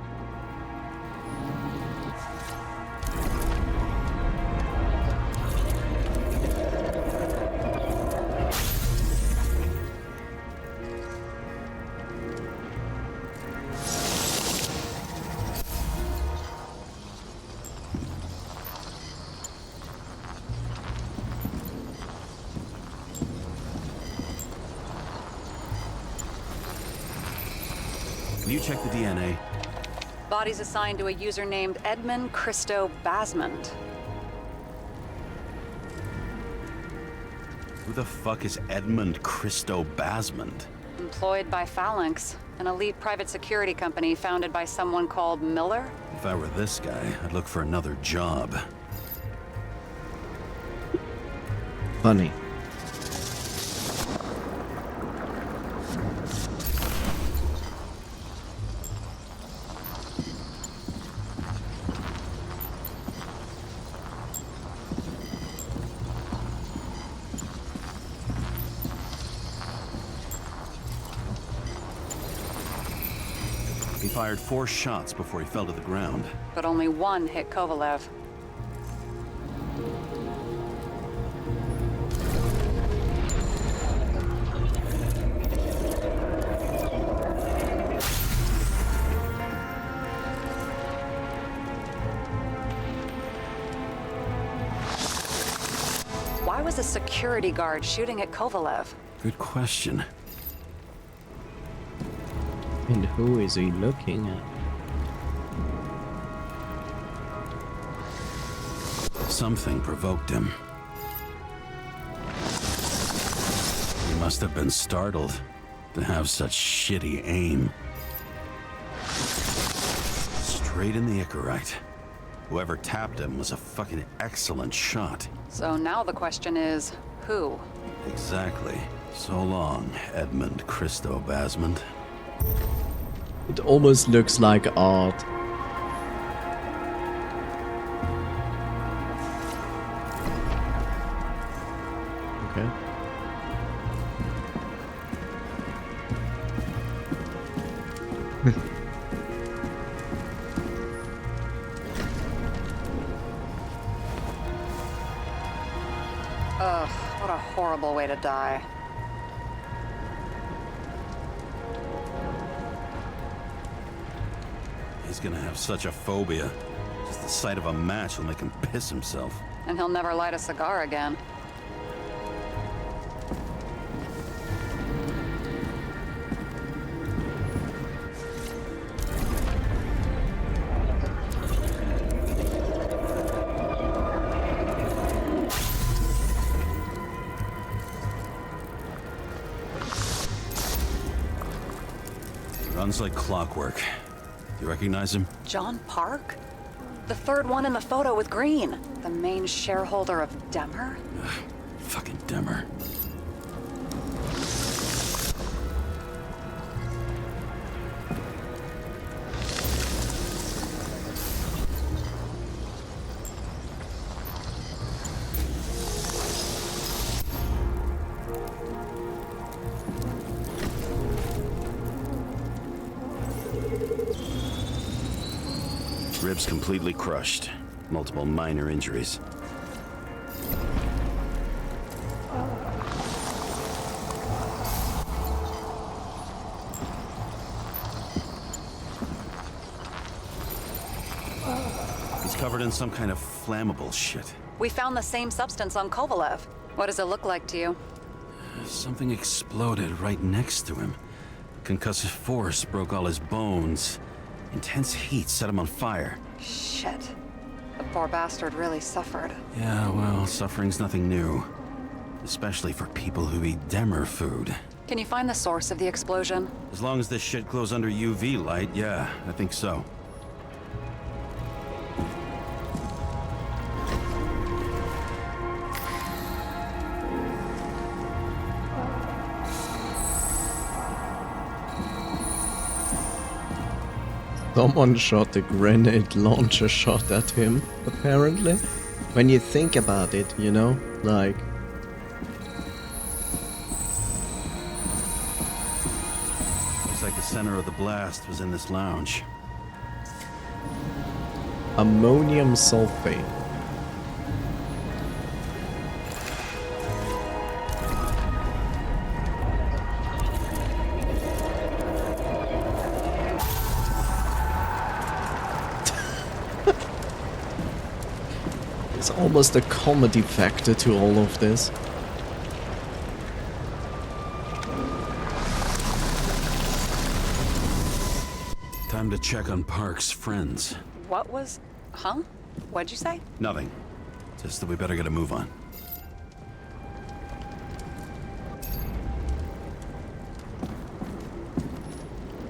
Can you check the DNA? Body's assigned to a user named Edmund Christo Basmond. Who the fuck is Edmund Christo Basmond? Employed by Phalanx, an elite private security company founded by someone called Miller. If I were this guy, I'd look for another job. Funny. He fired 4 shots before he fell to the ground. But only one hit Kovalev. Why was a security guard shooting at Kovalev? Good question. And who is he looking at? Something provoked him. He must have been startled to have such shitty aim. Straight in the Icarite. Whoever tapped him was a fucking excellent shot. So now the question is, who? Exactly. So long, Edmund Christo Basmond. It almost looks like art. Okay. Ugh, what a horrible way to die. He's gonna have such a phobia. Just the sight of a match will make him piss himself. And he'll never light a cigar again. Runs like clockwork. You recognize him? John Park? The third one in the photo with Green. The main shareholder of Demmer? Fucking Demmer. Ribs completely crushed. Multiple minor injuries. He's covered in some kind of flammable shit. We found the same substance on Kovalev. What does it look like to you? Something exploded right next to him. Concussive force broke all his bones. Intense heat set him on fire. Shit. The poor bastard really suffered. Yeah, well, suffering's nothing new. Especially for people who eat Demer food. Can you find the source of the explosion? As long as this shit glows under UV light, yeah, I think so. Someone shot a grenade launcher shot at him, apparently. When you think about it, you know, like... Looks like the center of the blast was in this lounge. Ammonium sulfate. It's almost a comedy factor to all of this. Time to check on Park's friends. What was... Huh? What'd you say? Nothing. Just that we better get a move on.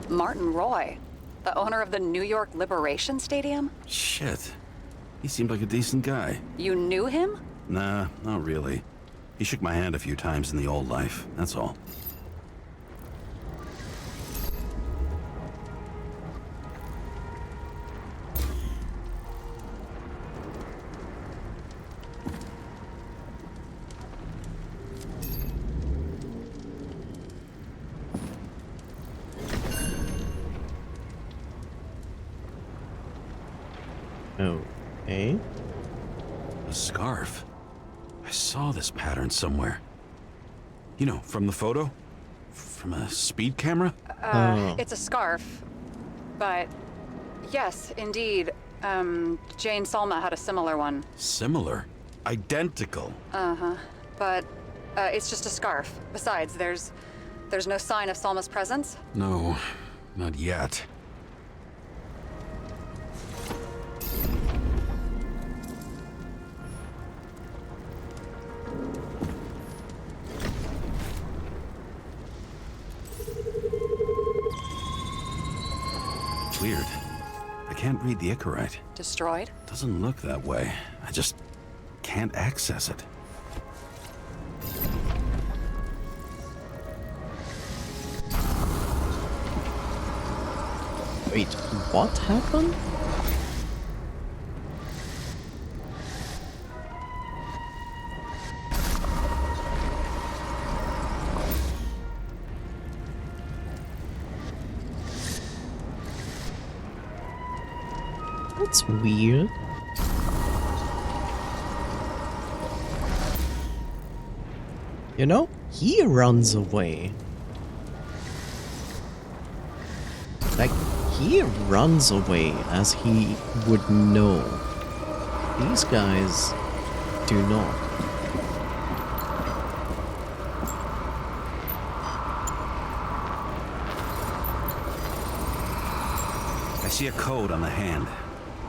Martin Roy, the owner of the New York Liberation Stadium? Shit. He seemed like a decent guy. You knew him? Nah, not really. He shook my hand a few times in the old life, that's all. Okay. A scarf. I saw this pattern somewhere. You know, from the photo? From a speed camera? It's a scarf. But... yes, indeed. Jane Salma had a similar one. Similar? Identical? Uh-huh. But, it's just a scarf. Besides, there's no sign of Salma's presence? No, not yet. Weird. I can't read the Icarite. Destroyed? Doesn't look that way. I just can't access it. Wait, what happened? That's weird. You know, he runs away. Like, he runs away as he would know. These guys do not. I see a code on the hand.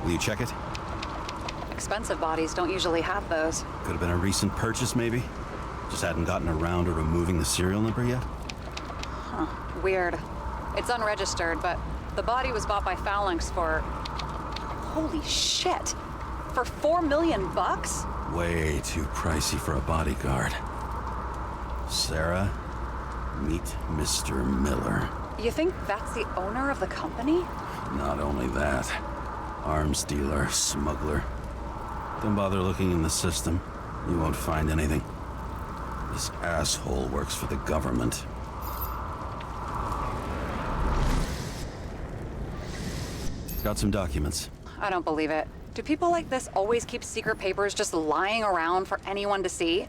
Will you check it? Expensive bodies don't usually have those. Could have been a recent purchase, maybe? Just hadn't gotten around to removing the serial number yet? Huh. Weird. It's unregistered, but the body was bought by Phalanx for... holy shit! For $4 million bucks? Way too pricey for a bodyguard. Sarah, meet Mr. Miller. You think that's the owner of the company? Not only that, arms dealer, smuggler. Don't bother looking in the system. You won't find anything. This asshole works for the government. Got some documents. I don't believe it. Do people like this always keep secret papers just lying around for anyone to see?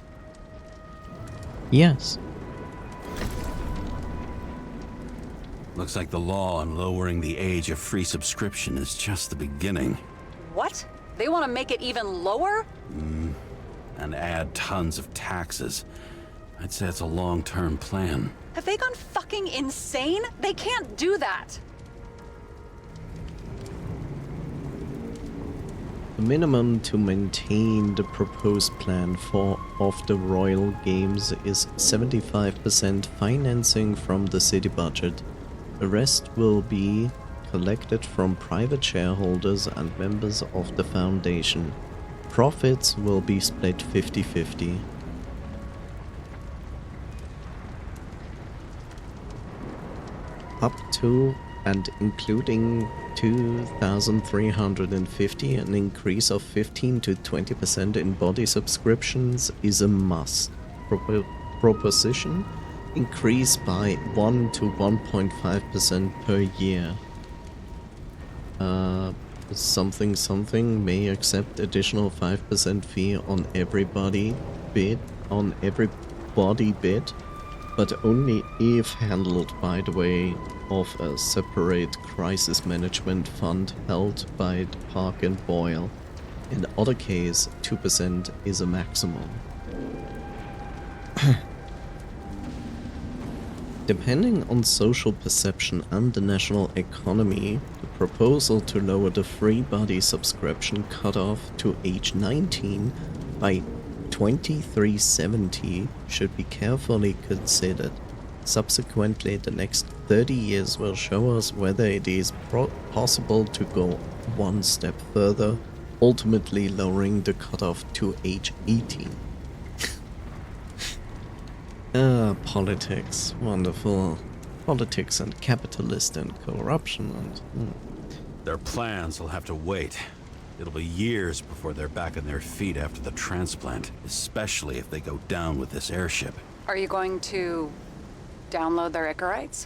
Yes. Looks like the law on lowering the age of free subscription is just the beginning. What? They want to make it even lower? And add tons of taxes. I'd say it's a long-term plan. Have they gone fucking insane? They can't do that! The minimum to maintain the proposed plan of the Royal Games is 75% financing from the city budget. The rest will be collected from private shareholders and members of the foundation. Profits will be split 50-50. Up to and including 2,350, an increase of 15 to 20% in body subscriptions is a must. Proposition increase by 1 to 1.5% per year. Something may accept additional 5% fee on every body bid, but only if handled by the way of a separate crisis management fund held by the Park and Boyle. In the other case, 2% is a maximum. Depending on social perception and the national economy, the proposal to lower the free body subscription cutoff to age 19 by 2370 should be carefully considered. Subsequently, the next 30 years will show us whether it is possible to go one step further, ultimately lowering the cutoff to age 18. Politics. Wonderful. Politics and capitalist and corruption and... Their plans will have to wait. It'll be years before they're back on their feet after the transplant, especially if they go down with this airship. Are you going to download their Icarites?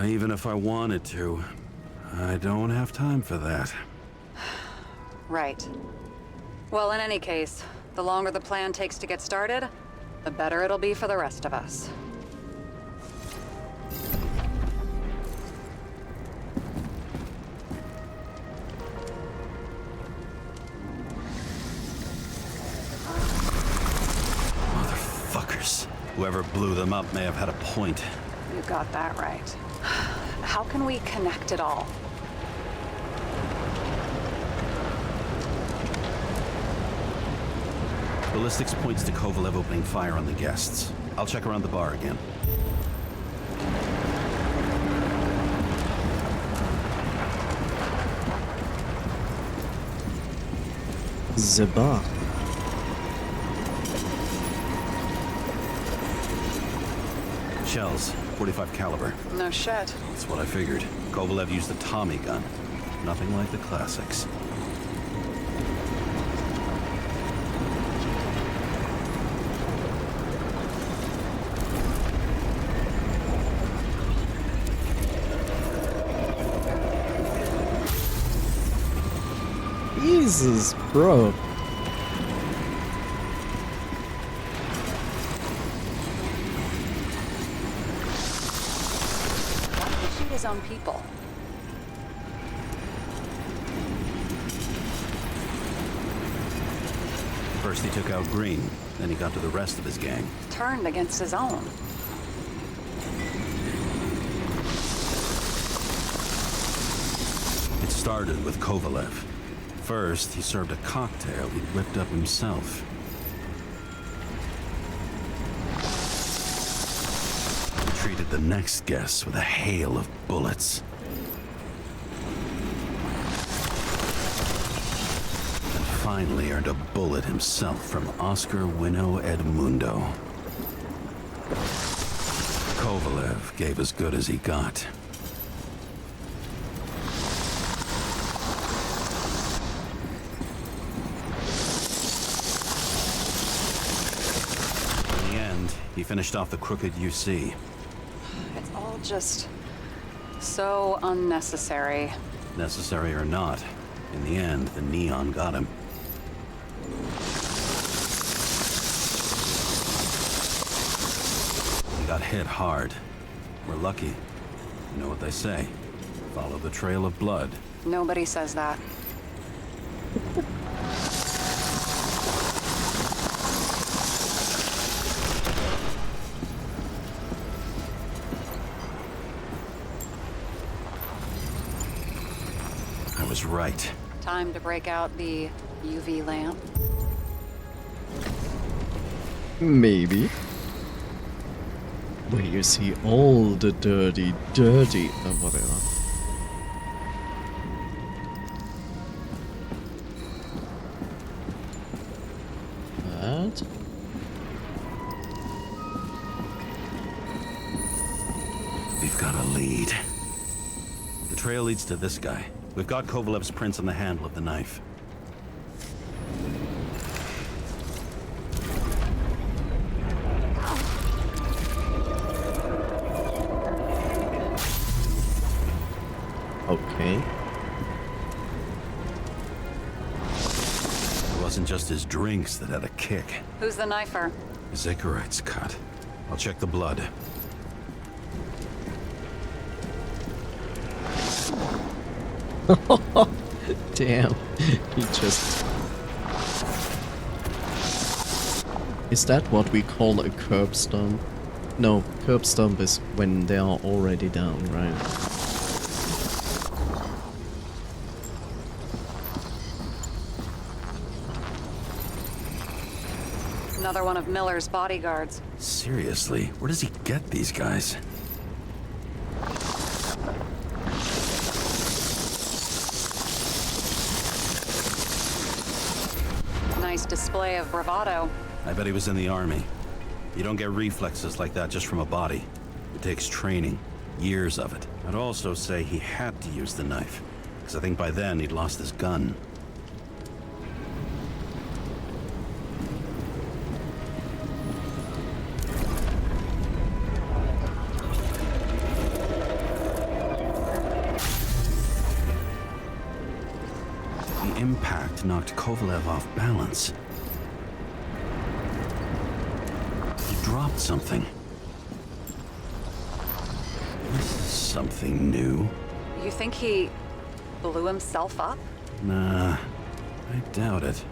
Even if I wanted to, I don't have time for that. Right. Well, in any case, the longer the plan takes to get started, the better it'll be for the rest of us. Motherfuckers. Whoever blew them up may have had a point. You got that right. How can we connect it all? Ballistics points to Kovalev opening fire on the guests. I'll check around the bar again. The bar. Shells, 45 caliber. No shit. That's what I figured. Kovalev used a Tommy gun. Nothing like the classics. Jesus, bro. Why did he shoot his own people? First he took out Green, then he got to the rest of his gang. Turned against his own. It started with Kovalev. First, he served a cocktail he'd whipped up himself. He treated the next guests with a hail of bullets. And finally earned a bullet himself from Oscar Winnow Edmundo. Kovalev gave as good as he got. He finished off the crooked UC. It's all just so unnecessary. Necessary or not, In the end, the neon got him. He got hit hard. We're lucky. You know what they say. Follow the trail of blood. Nobody says that. I was right. Time to break out the UV lamp. Maybe. Where you see all the dirty, whatever. That. We've got a lead. The trail leads to this guy. We've got Kovalev's prints on the handle of the knife. Okay. It wasn't just his drinks that had a kick. Who's the knifer? His Icarite's cut. I'll check the blood. Damn. He just... Is that what we call a curb stomp? No, curb stomp is when they are already down, right? Another one of Miller's bodyguards. Seriously, where does he get these guys? Nice display of bravado. I bet he was in the army. You don't get reflexes like that just from a body. It takes training, years of it. I'd also say he had to use the knife, because I think by then he'd lost his gun. The impact knocked Kovalev off balance. He dropped something. This is something new. You think he blew himself up? Nah, I doubt it.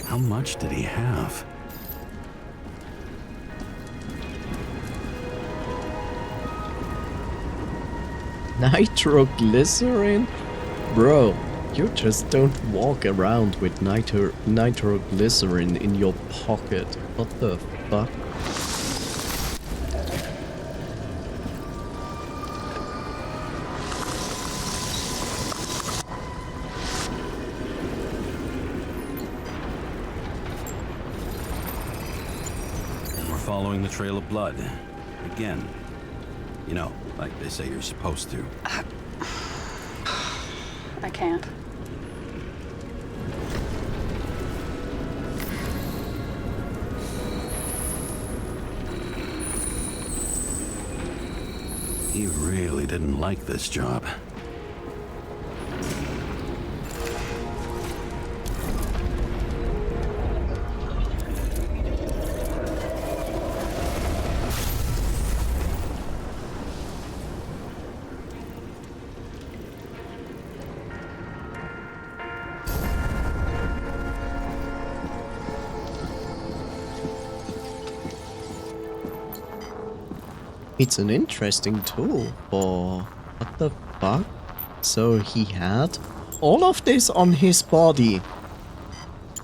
How much did he have? Nitroglycerin? Bro, you just don't walk around with nitroglycerin in your pocket. What the fuck? Following the trail of blood. Again. You know, like they say you're supposed to. I can't. He really didn't like this job. It's an interesting tool for... What the fuck? So he had all of this on his body.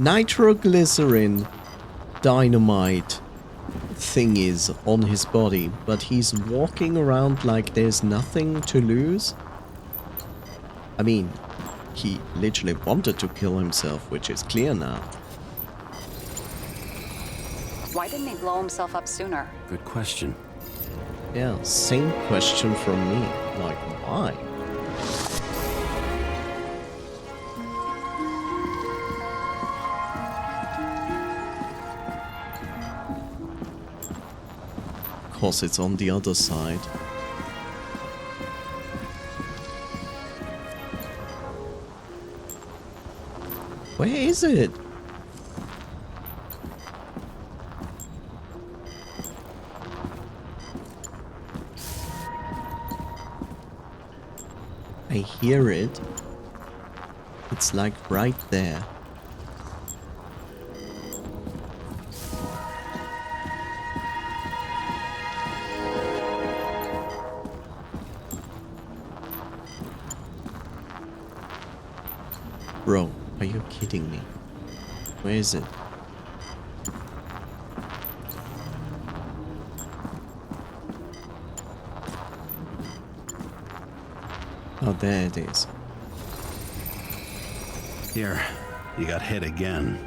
Nitroglycerin, dynamite thingies on his body, but he's walking around like there's nothing to lose. I mean, he literally wanted to kill himself, which is clear now. Why didn't he blow himself up sooner? Good question. Yeah, same question from me. Like, why? Of course, it's on the other side. Where is it? I hear it. It's like right there. Bro, are you kidding me? Where is it? Oh, there it is. Here, you got hit again.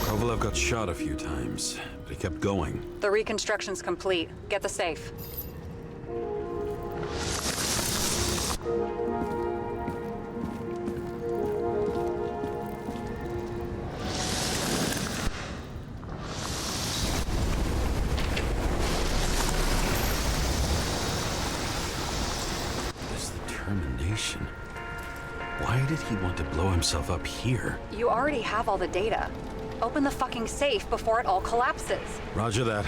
Kovalev got shot a few times, but he kept going. The reconstruction's complete. Get the safe. This determination. Why did he want to blow himself up here? You already have all the data. Open the fucking safe before it all collapses. Roger that.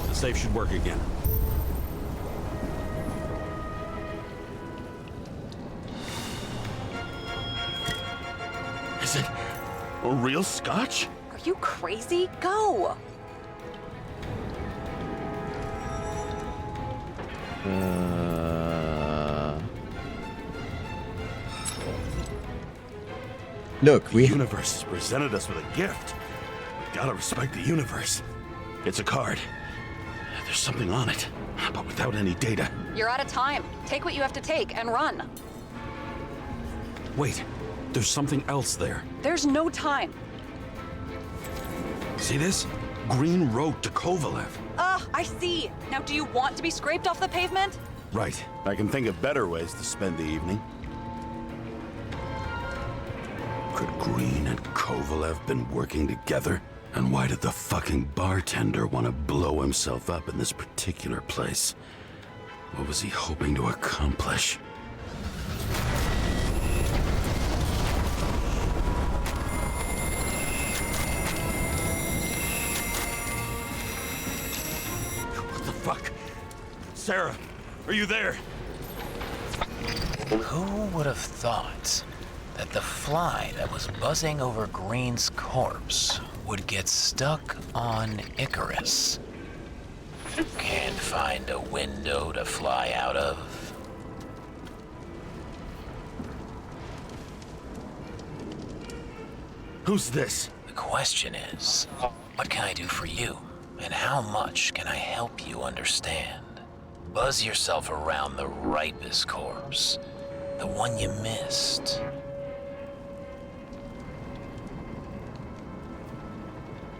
The safe should work again. Is it a real scotch? Are you crazy? Go! Look, The universe has presented us with a gift. Gotta respect the universe. It's a card. There's something on it, but without any data. You're out of time. Take what you have to take and run. Wait, there's something else there. There's no time. See this? Green Road to Kovalev. I see. Now do you want to be scraped off the pavement? Right. I can think of better ways to spend the evening. Could Green and Kovalev been working together? And why did the fucking bartender want to blow himself up in this particular place? What was he hoping to accomplish? What the fuck? Sarah, are you there? Who would have thought that the fly that was buzzing over Green's corpse would get stuck on Icarus? Can't find a window to fly out of. Who's this? The question is, what can I do for you? And how much can I help you understand? Buzz yourself around the ripest corpse, the one you missed.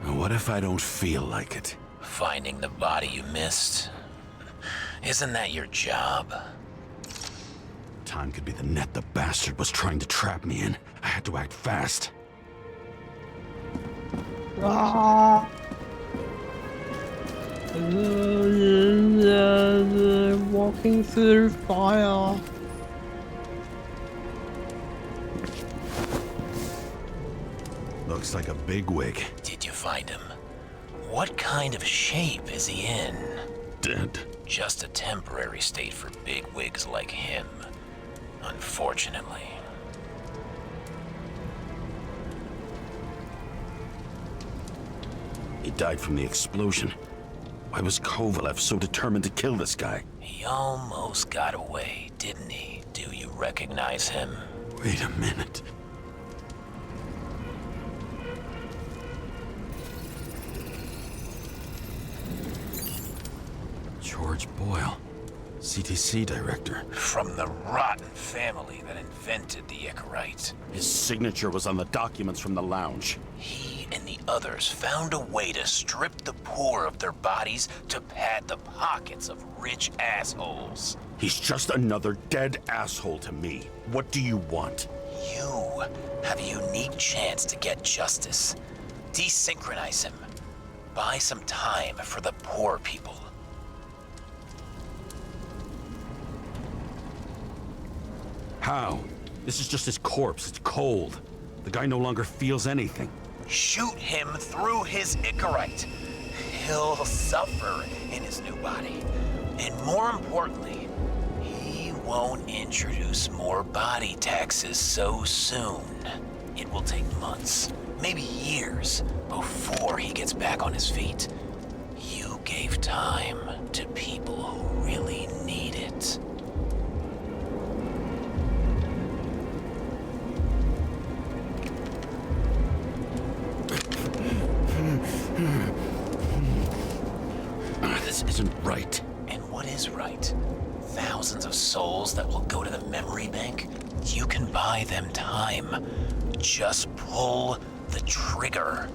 What if I don't feel like it? Finding the body you missed? Isn't that your job? Time could be the net the bastard was trying to trap me in. I had to act fast. Walking through fire. Looks like a bigwig. Did you find him? What kind of shape is he in? Dead. Just a temporary state for bigwigs like him, unfortunately. He died from the explosion. Why was Kovalev so determined to kill this guy? He almost got away, didn't he? Do you recognize him? Wait a minute. George Boyle, CTC director. From the rotten family that invented the Icarite. His signature was on the documents from the lounge. He and the others found a way to strip the poor of their bodies to pad the pockets of rich assholes. He's just another dead asshole to me. What do you want? You have a unique chance to get justice. Desynchronize him. Buy some time for the poor people. How? This is just his corpse. It's cold. The guy no longer feels anything. Shoot him through his Icarite. He'll suffer in his new body. And more importantly, he won't introduce more body taxes so soon. It will take months, maybe years, before he gets back on his feet. You gave time to people who really need it. This isn't right. And what is right? Thousands of souls that will go to the memory bank? You can buy them time. Just pull the trigger.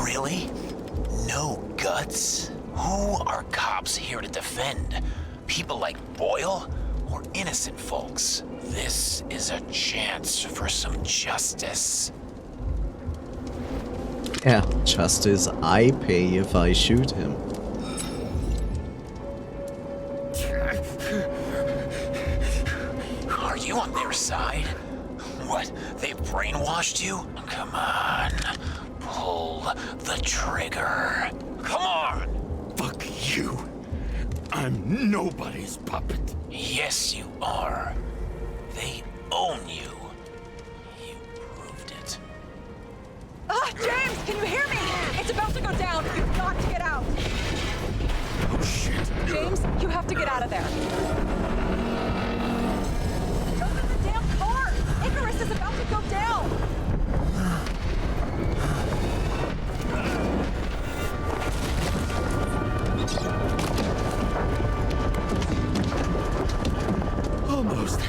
Really? No guts? Who are cops here to defend? People like Boyle? Or innocent folks? This is a chance for some justice. Yeah, justice I pay if I shoot him. Are you on their side? What, they brainwashed you? Come on, pull the trigger. Come on! Fuck you. I'm nobody's puppet. Yes, you are. They own you. You proved it. Ah, James, can you hear me? It's about to go down. You've got to get out. Oh, shit. James, you have to get out of there. Jump in the damn car! Icarus is about to go down! Almost.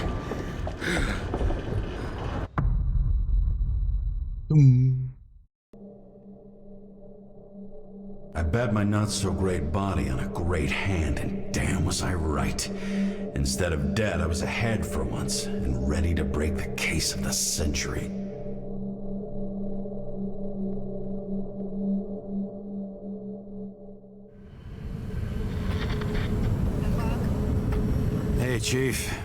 I bet my not-so-great body on a great hand, and damn was I right. Instead of dead, I was ahead for once, and ready to break the case of the century. Hey, Chief.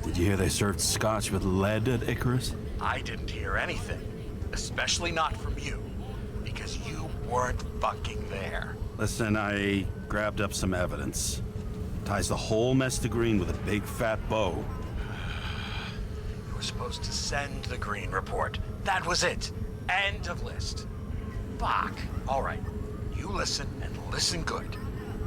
Did you hear they served scotch with lead at Icarus? I didn't hear anything. Especially not from you. Because you weren't fucking there. Listen, I grabbed up some evidence. Ties the whole mess to green with a big fat bow. You were supposed to send the green report. That was it. End of list. Fuck. All right. You listen and listen good.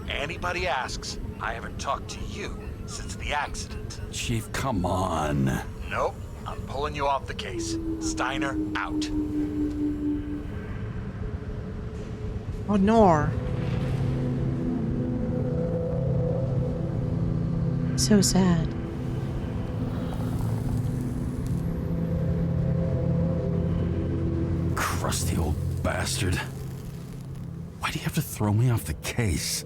Anybody asks, I haven't talked to you since the accident. Chief, come on. Nope. I'm pulling you off the case. Steiner, out. Oh no. So sad. Crusty old bastard. Why do you have to throw me off the case?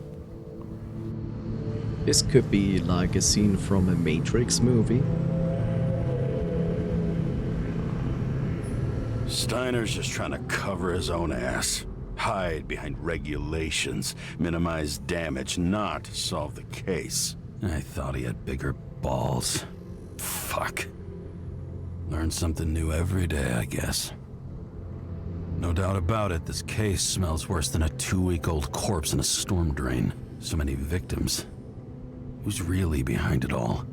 This could be like a scene from a Matrix movie. Steiner's just trying to cover his own ass. Hide behind regulations, minimize damage, not solve the case. I thought he had bigger balls. Fuck. Learn something new every day, I guess. No doubt about it, this case smells worse than a 2-week-old corpse in a storm drain. So many victims. Who's really behind it all?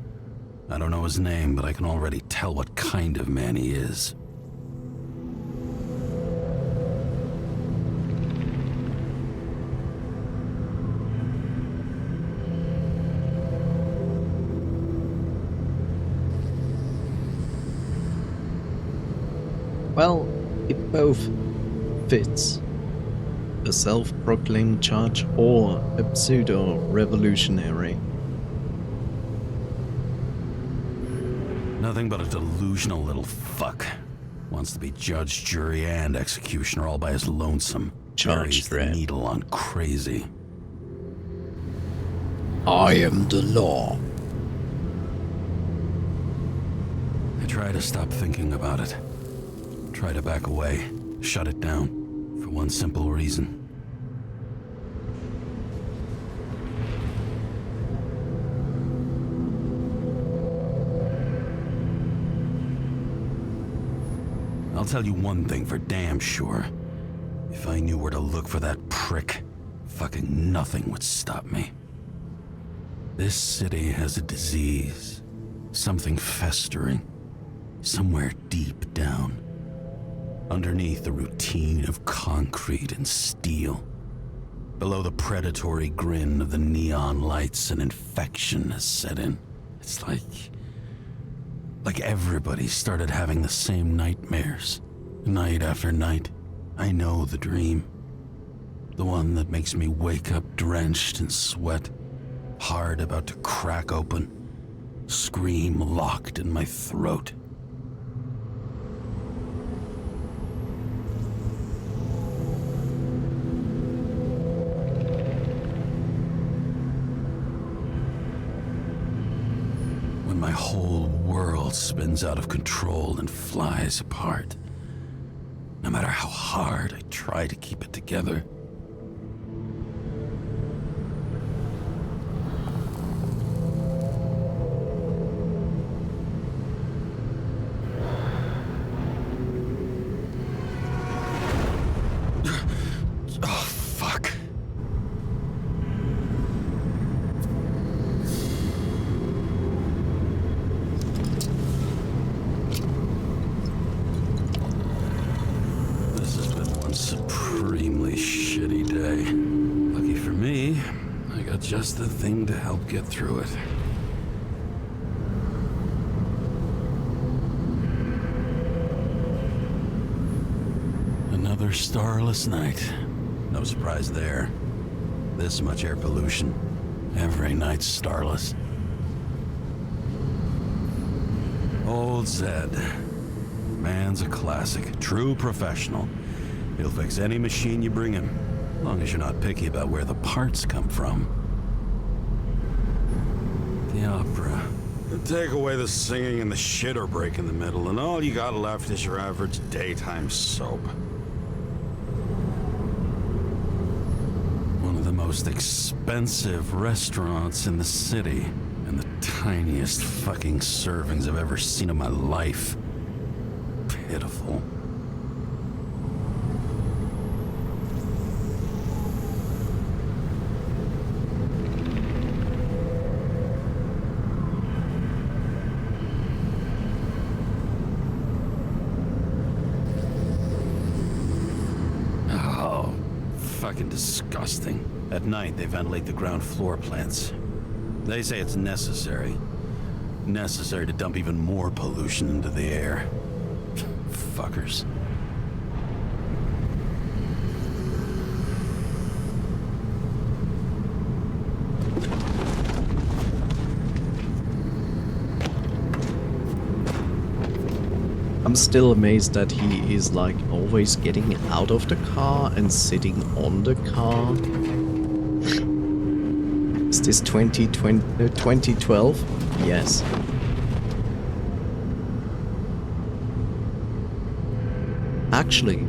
I don't know his name, but I can already tell what kind of man he is. Well, it both fits. A self-proclaimed judge or a pseudo-revolutionary. Nothing but a delusional little fuck. Wants to be judge, jury, and executioner all by his lonesome. Charge Buries the needle on crazy. I am the law. I try to stop thinking about it. Try to back away, shut it down, for one simple reason. I'll tell you one thing for damn sure. If I knew where to look for that prick, fucking nothing would stop me. This city has a disease. Something festering. Somewhere deep down. Underneath the routine of concrete and steel. Below the predatory grin of the neon lights, an infection has set in. It's like everybody started having the same nightmares. Night after night. I know the dream. The one that makes me wake up drenched in sweat. Heart about to crack open. Scream locked in my throat. When my whole world spins out of control and flies apart. No matter how hard I try to keep it together. Oh, fuck. This has been one supremely shitty day. Lucky for me, I got just the thing to help get through it. Another starless night. No surprise there. This much air pollution. Every night's starless. Old Zed. Man's a classic. True professional. He'll fix any machine you bring him. As long as you're not picky about where the parts come from. The opera. Take away the singing and the shitter break in the middle, and all you got left is your average daytime soap. One of the most expensive restaurants in the city, and the tiniest fucking servings I've ever seen in my life. Pitiful. Oh, fucking disgusting. At night, they ventilate the ground floor plants. They say it's necessary. Necessary to dump even more pollution into the air. Fuckers. I'm still amazed that he is like always getting out of the car and sitting on the car. Is this 2012? Yes. Actually,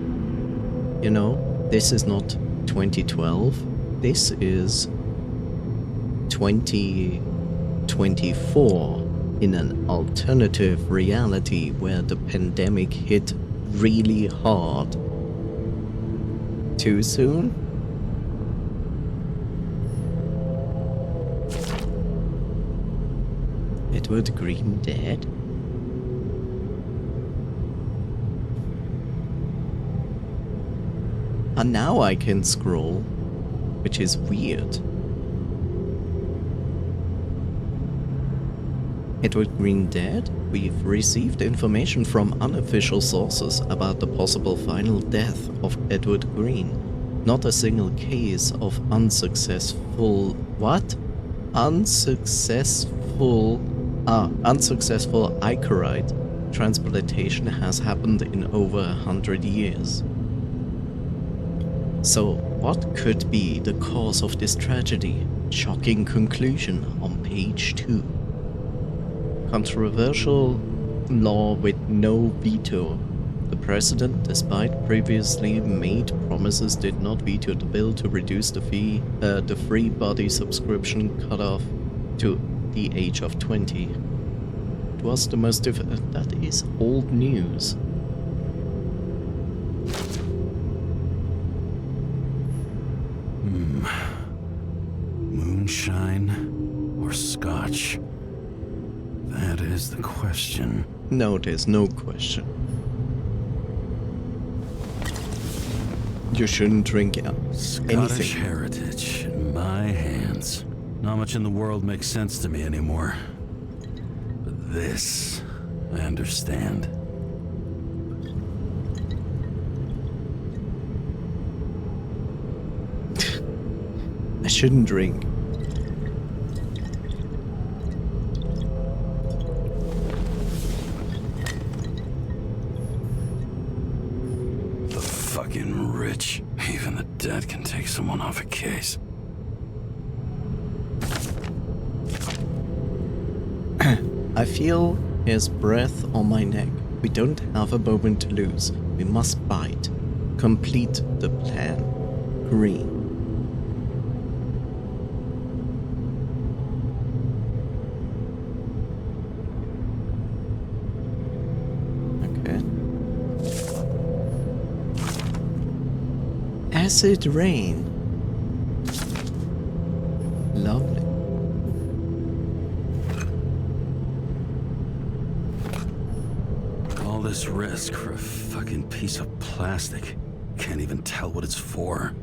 you know, this is not 2012. This is 2024 in an alternative reality where the pandemic hit really hard. Too soon? Edward Green dead? And now I can scroll, which is weird. Edward Green dead? We've received information from unofficial sources about the possible final death of Edward Green. Not a single case of unsuccessful Icarite transplantation has happened in over 100 years. So, what could be the cause of this tragedy? Shocking conclusion on page 2. Controversial law with no veto. The president, despite previously made promises, did not veto the bill to reduce the free body subscription cutoff to the age of 20. It was the most that is old news. Moonshine or scotch? That is the question. No, there's no question. You shouldn't drink Scottish anything. heritage in my hands. Not much in the world makes sense to me anymore. But this, I understand. I shouldn't drink. The fucking rich. Even the dead can take someone off a case. I feel his breath on my neck. We don't have a moment to lose. We must bite. Complete the plan. Green. Okay. Acid rain. Lovely. All this risk for a fucking piece of plastic. Can't even tell what it's for.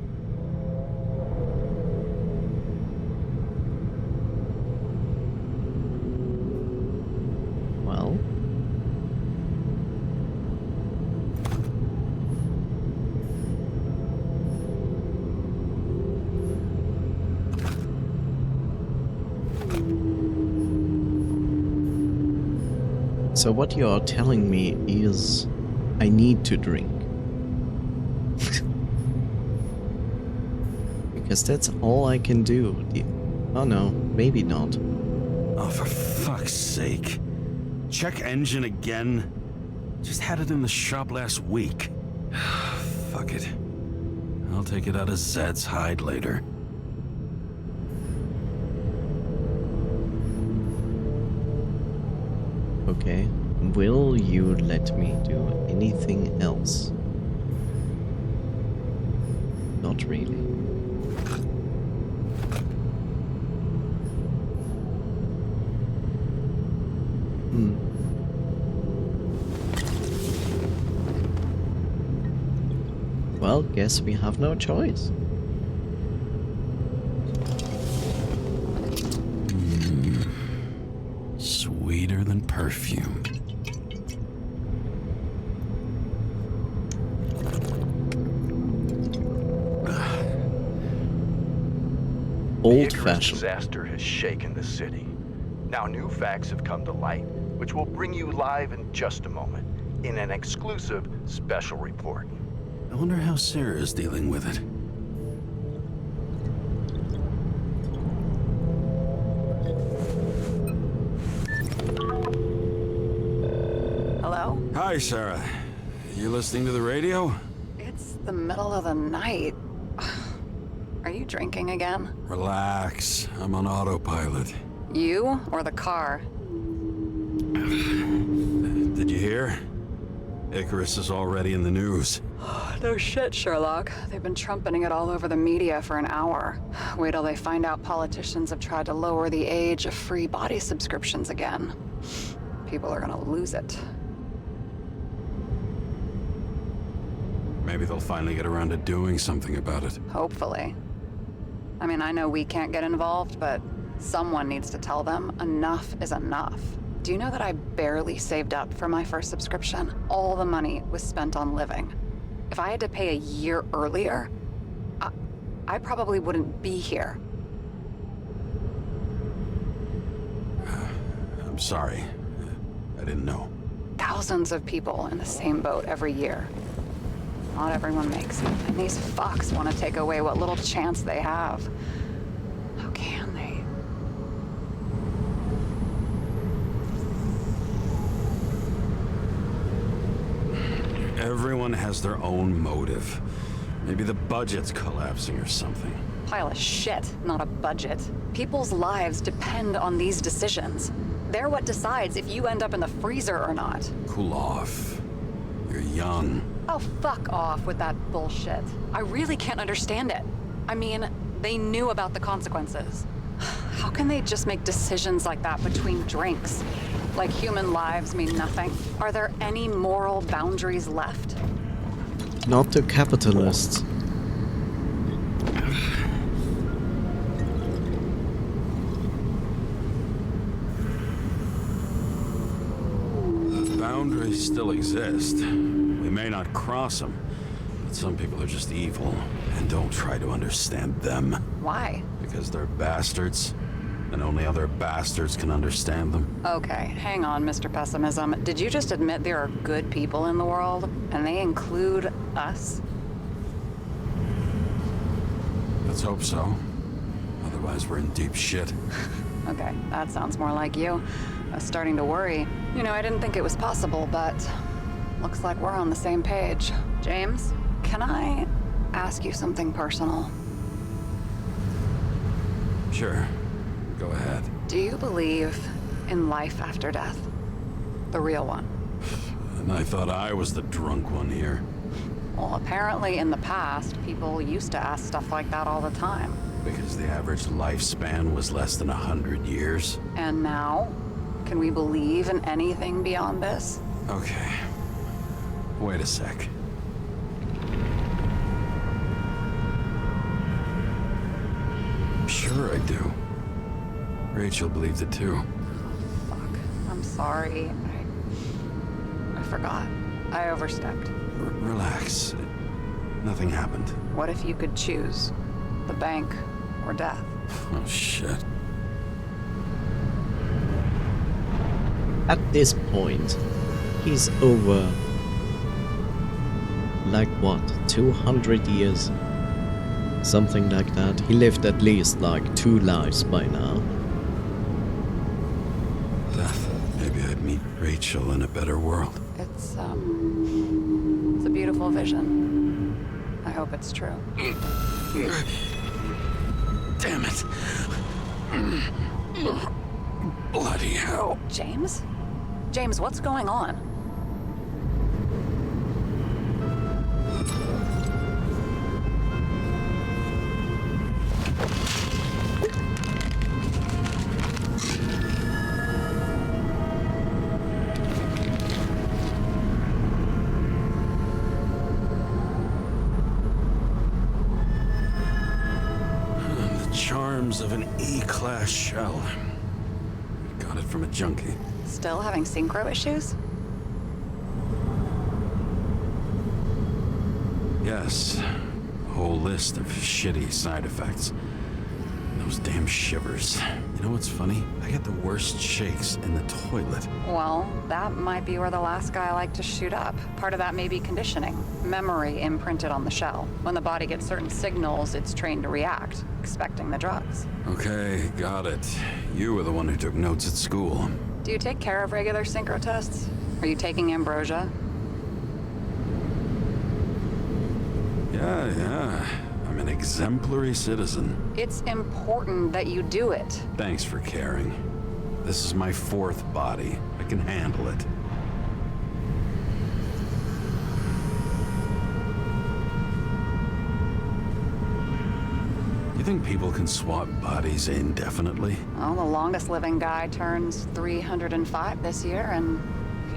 Well. So what you are telling me is I need to drink. Because that's all I can do. Oh no, maybe not. Oh, for fuck's sake. Check engine again? Just had it in the shop last week. Fuck it. I'll take it out of Zed's hide later. Okay. Will you let me do anything else? Not really. Well, guess we have no choice. Sweeter than perfume. Old The Icarus fashioned. disaster has shaken the city. Now new facts have come to light, which we'll bring you live in just a moment, in an exclusive special report. I wonder how Sarah is dealing with it. Hello? Hi, Sarah. You listening to the radio? It's the middle of the night. Are you drinking again? Relax. I'm on autopilot. You or the car? Did you hear? Icarus is already in the news. No shit, Sherlock. They've been trumpeting it all over the media for an hour. Wait till they find out politicians have tried to lower the age of free body subscriptions again. People are gonna lose it. Maybe they'll finally get around to doing something about it. Hopefully. I mean, I know we can't get involved, but someone needs to tell them enough is enough. Do you know that I barely saved up for my first subscription? All the money was spent on living. If I had to pay a year earlier, I probably wouldn't be here. I'm sorry. I didn't know. Thousands of people in the same boat every year. Not everyone makes it, and these fucks want to take away what little chance they have. How can they? Everyone has their own motive. Maybe the budget's collapsing or something. Pile of shit, not a budget. People's lives depend on these decisions. They're what decides if you end up in the freezer or not. Cool off. You're young. Oh, fuck off with that bullshit. I really can't understand it. I mean, they knew about the consequences. How can they just make decisions like that between drinks? Like human lives mean nothing? Are there any moral boundaries left? Not to capitalists. Boundaries still exist. We may not cross them, but some people are just evil, and don't try to understand them. Why? Because they're bastards, and only other bastards can understand them. Okay, hang on, Mr. Pessimism. Did you just admit there are good people in the world, and they include us? Let's hope so. Otherwise, we're in deep shit. Okay, that sounds more like you. I was starting to worry. You know, I didn't think it was possible, but looks like we're on the same page. James, can I ask you something personal? Sure. Go ahead. Do you believe in life after death? The real one? And I thought I was the drunk one here. Well, apparently in the past, people used to ask stuff like that all the time. Because the average lifespan was less than 100 years. And now? Can we believe in anything beyond this? Okay. Wait a sec. Sure I do. Rachel believed it too. Fuck. I'm sorry. I forgot. I overstepped. Relax. Nothing happened. What if you could choose? The bank or death? Oh, shit. At this point, he's over, like what, 200 years? Something like that. He lived at least like 2 lives by now. Death. Maybe I'd meet Rachel in a better world. It's a beautiful vision. I hope it's true. Damn it. Bloody hell. James? James, what's going on? Charms of an E-class shell. Got it from a junkie. Still having synchro issues? Yes. A whole list of shitty side effects. And those damn shivers. You know what's funny? I get the worst shakes in the toilet. Well, that might be where the last guy liked to shoot up. Part of that may be conditioning. Memory imprinted on the shell. When the body gets certain signals, it's trained to react, expecting the drugs. Okay, got it. You were the one who took notes at school. Do you take care of regular synchro tests? Are you taking ambrosia? Yeah. I'm an exemplary citizen. It's important that you do it. Thanks for caring. This is my 4th body. I can handle it. You think people can swap bodies indefinitely? Well, the longest living guy turns 305 this year, and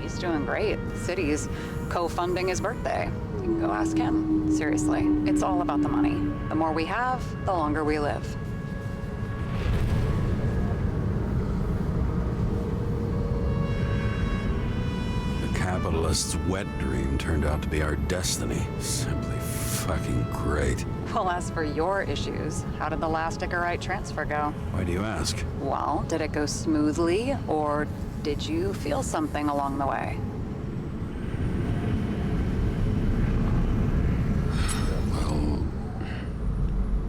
he's doing great. The city's co-funding his birthday. You can go ask him. Seriously, it's all about the money. The more we have, the longer we live. capitalist's wet dream turned out to be our destiny. Simply fucking great. Well, as for your issues, how did the last Icarite transfer go? Why do you ask? Well, did it go smoothly, or did you feel something along the way? Well,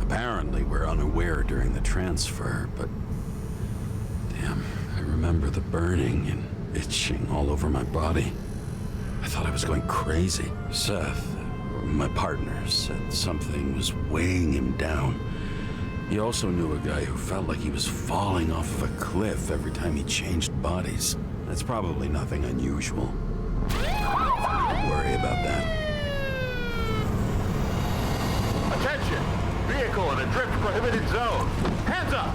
apparently we're unaware during the transfer, but damn, I remember the burning and itching all over my body. I thought I was going crazy. Seth, my partner, said something was weighing him down. He also knew a guy who felt like he was falling off of a cliff every time he changed bodies. That's probably nothing unusual. Don't worry about that. Attention! Vehicle in a drift prohibited zone. Hands up!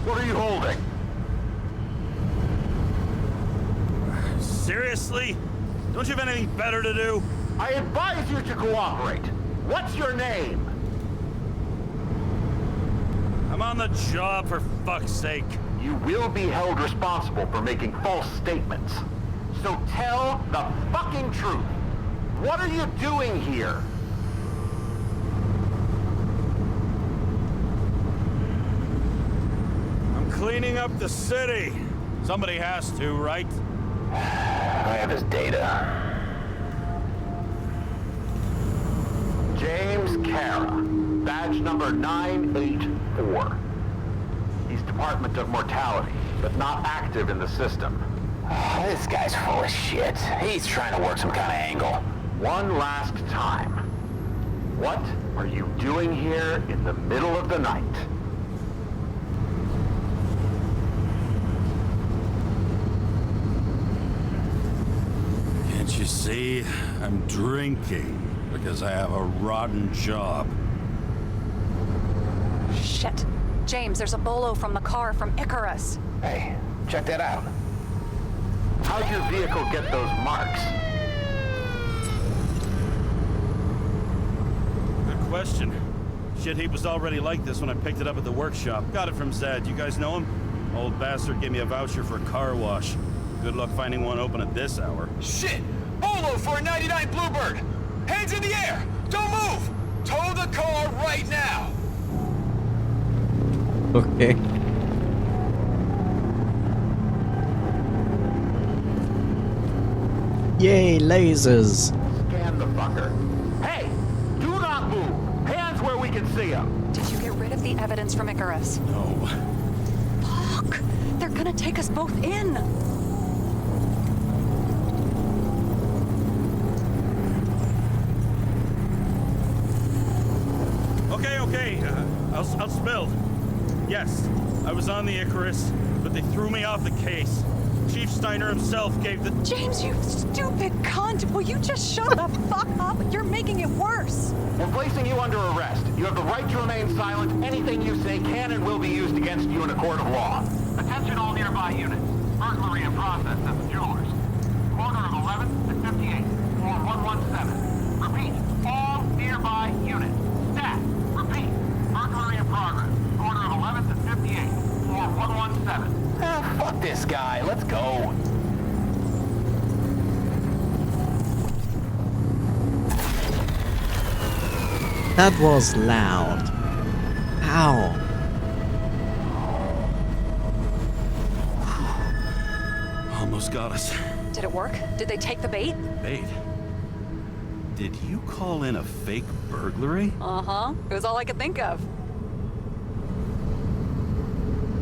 What are you holding? Seriously? Don't you have anything better to do? I advise you to cooperate. What's your name? I'm on the job, for fuck's sake. You will be held responsible for making false statements. So tell the fucking truth. What are you doing here? I'm cleaning up the city. Somebody has to, right? I have his data. James Kara, badge number 984. He's Department of Mortality, but not active in the system. This guy's full of shit. He's trying to work some kind of angle. One last time. What are you doing here in the middle of the night? Can't you see? I'm drinking because I have a rotten job. Shit. James, there's a bolo from the car from Icarus. Hey, check that out. How'd your vehicle get those marks? Good question. Shit heap was already like this when I picked it up at the workshop. Got it from Zed. You guys know him? Old bastard gave me a voucher for a car wash. Good luck finding one open at this hour. Shit! Bolo for a 99 Bluebird! Hands in the air! Don't move! Tow the car right now! Okay. Yay, lasers! Scan the fucker. Hey! Do not move! Hands where we can see them! Did you get rid of the evidence from Icarus? No. Fuck! They're gonna take us both in! Okay, I'll spill. Yes, I was on the Icarus, but they threw me off the case. Chief Steiner himself gave the... James, you stupid cunt! Will you just shut the fuck up? You're making it worse! We're placing you under arrest. You have the right to remain silent. Anything you say can and will be used against you in a court of law. Attention all nearby units. Burglary in process at the jewelers. Corner of 11th and 58, floor 117. Repeat, all nearby units. Staff, repeat. Burglary in progress. Corner of 11th and 58, floor 117. Fuck this guy. Let's go. That was loud. Ow. Almost got us. Did it work? Did they take the bait? Bait? Did you call in a fake burglary? Uh-huh. It was all I could think of.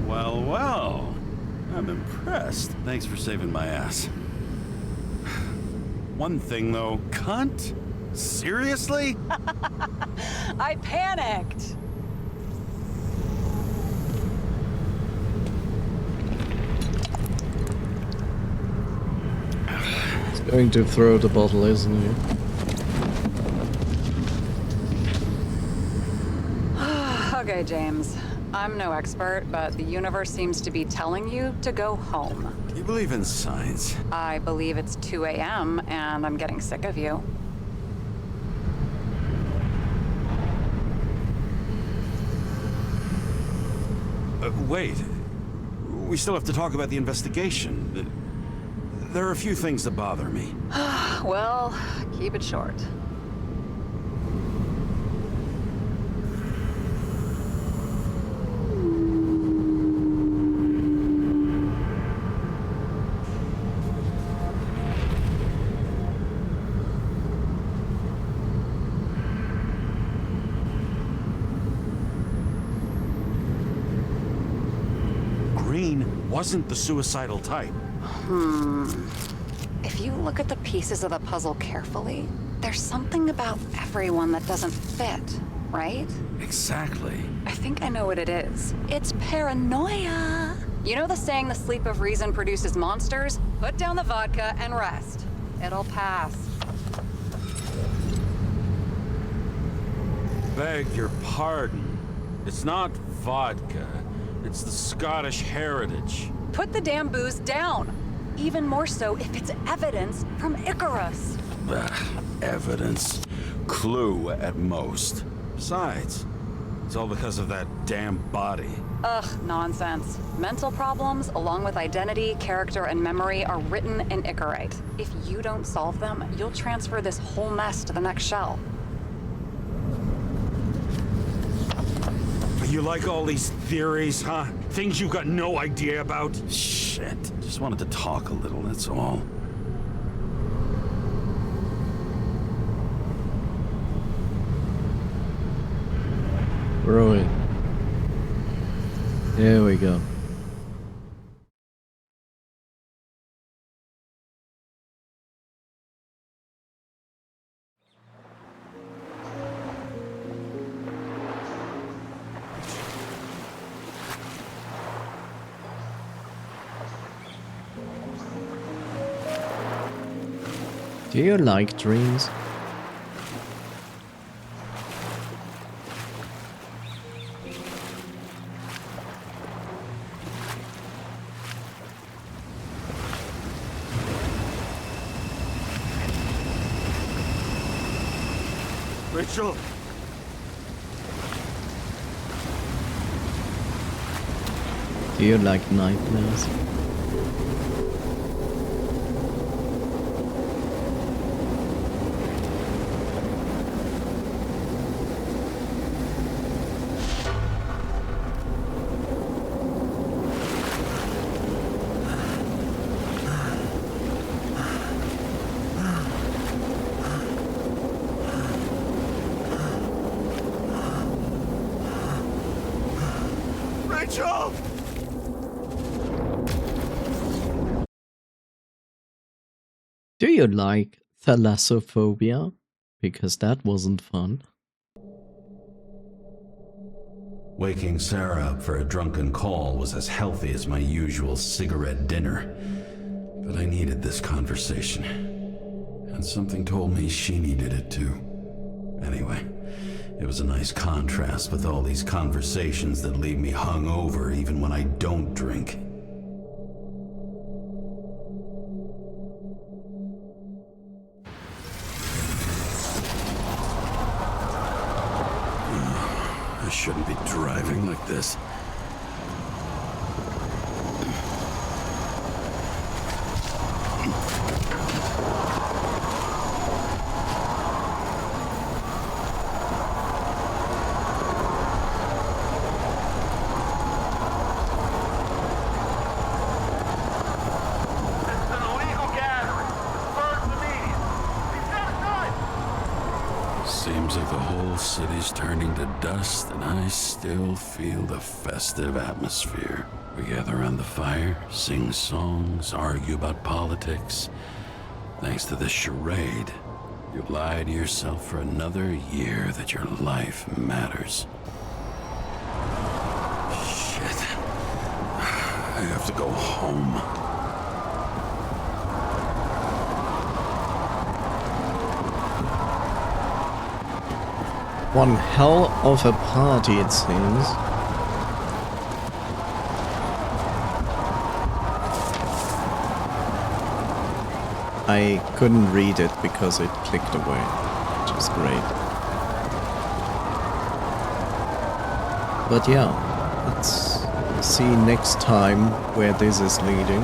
Well, well. I'm impressed. Thanks for saving my ass. One thing, though. Cunt? Seriously? I panicked. He's going to throw the bottle, isn't he? Okay, James. I'm no expert, but the universe seems to be telling you to go home. Do you believe in science? I believe it's 2 a.m. and I'm getting sick of you. Wait. We still have to talk about the investigation. There are a few things that bother me. Well, keep it short. Green wasn't the suicidal type. If you look at the pieces of the puzzle carefully, there's something about everyone that doesn't fit, right? Exactly. I think I know what it is. It's paranoia. You know the saying, the sleep of reason produces monsters? Put down the vodka and rest. It'll pass. Beg your pardon. It's not vodka. It's the Scottish heritage. Put the damn booze down. Even more so if it's evidence from Icarus. Evidence. Clue at most. Besides, it's all because of that damn body. Ugh, nonsense. Mental problems, along with identity, character, and memory, are written in Icarite. If you don't solve them, you'll transfer this whole mess to the next shell. You like all these theories, huh? Things you've got no idea about? Shit. Just wanted to talk a little, that's all. Right. There we go. Do you like dreams? Rachel! Do you like nightmares? Rachel! Do you like thalassophobia? Because that wasn't fun. Waking Sarah up for a drunken call was as healthy as my usual cigarette dinner. But I needed this conversation. And something told me she needed it too. Anyway, it was a nice contrast with all these conversations that leave me hungover even when I don't drink. I shouldn't be driving like this. Seems like the whole city's turning to dust, and I still feel the festive atmosphere. We gather around the fire, sing songs, argue about politics. Thanks to this charade, you lie to yourself for another year that your life matters. Shit. I have to go home. One hell of a party, it seems. I couldn't read it because it clicked away, which is great. But yeah, let's see next time where this is leading.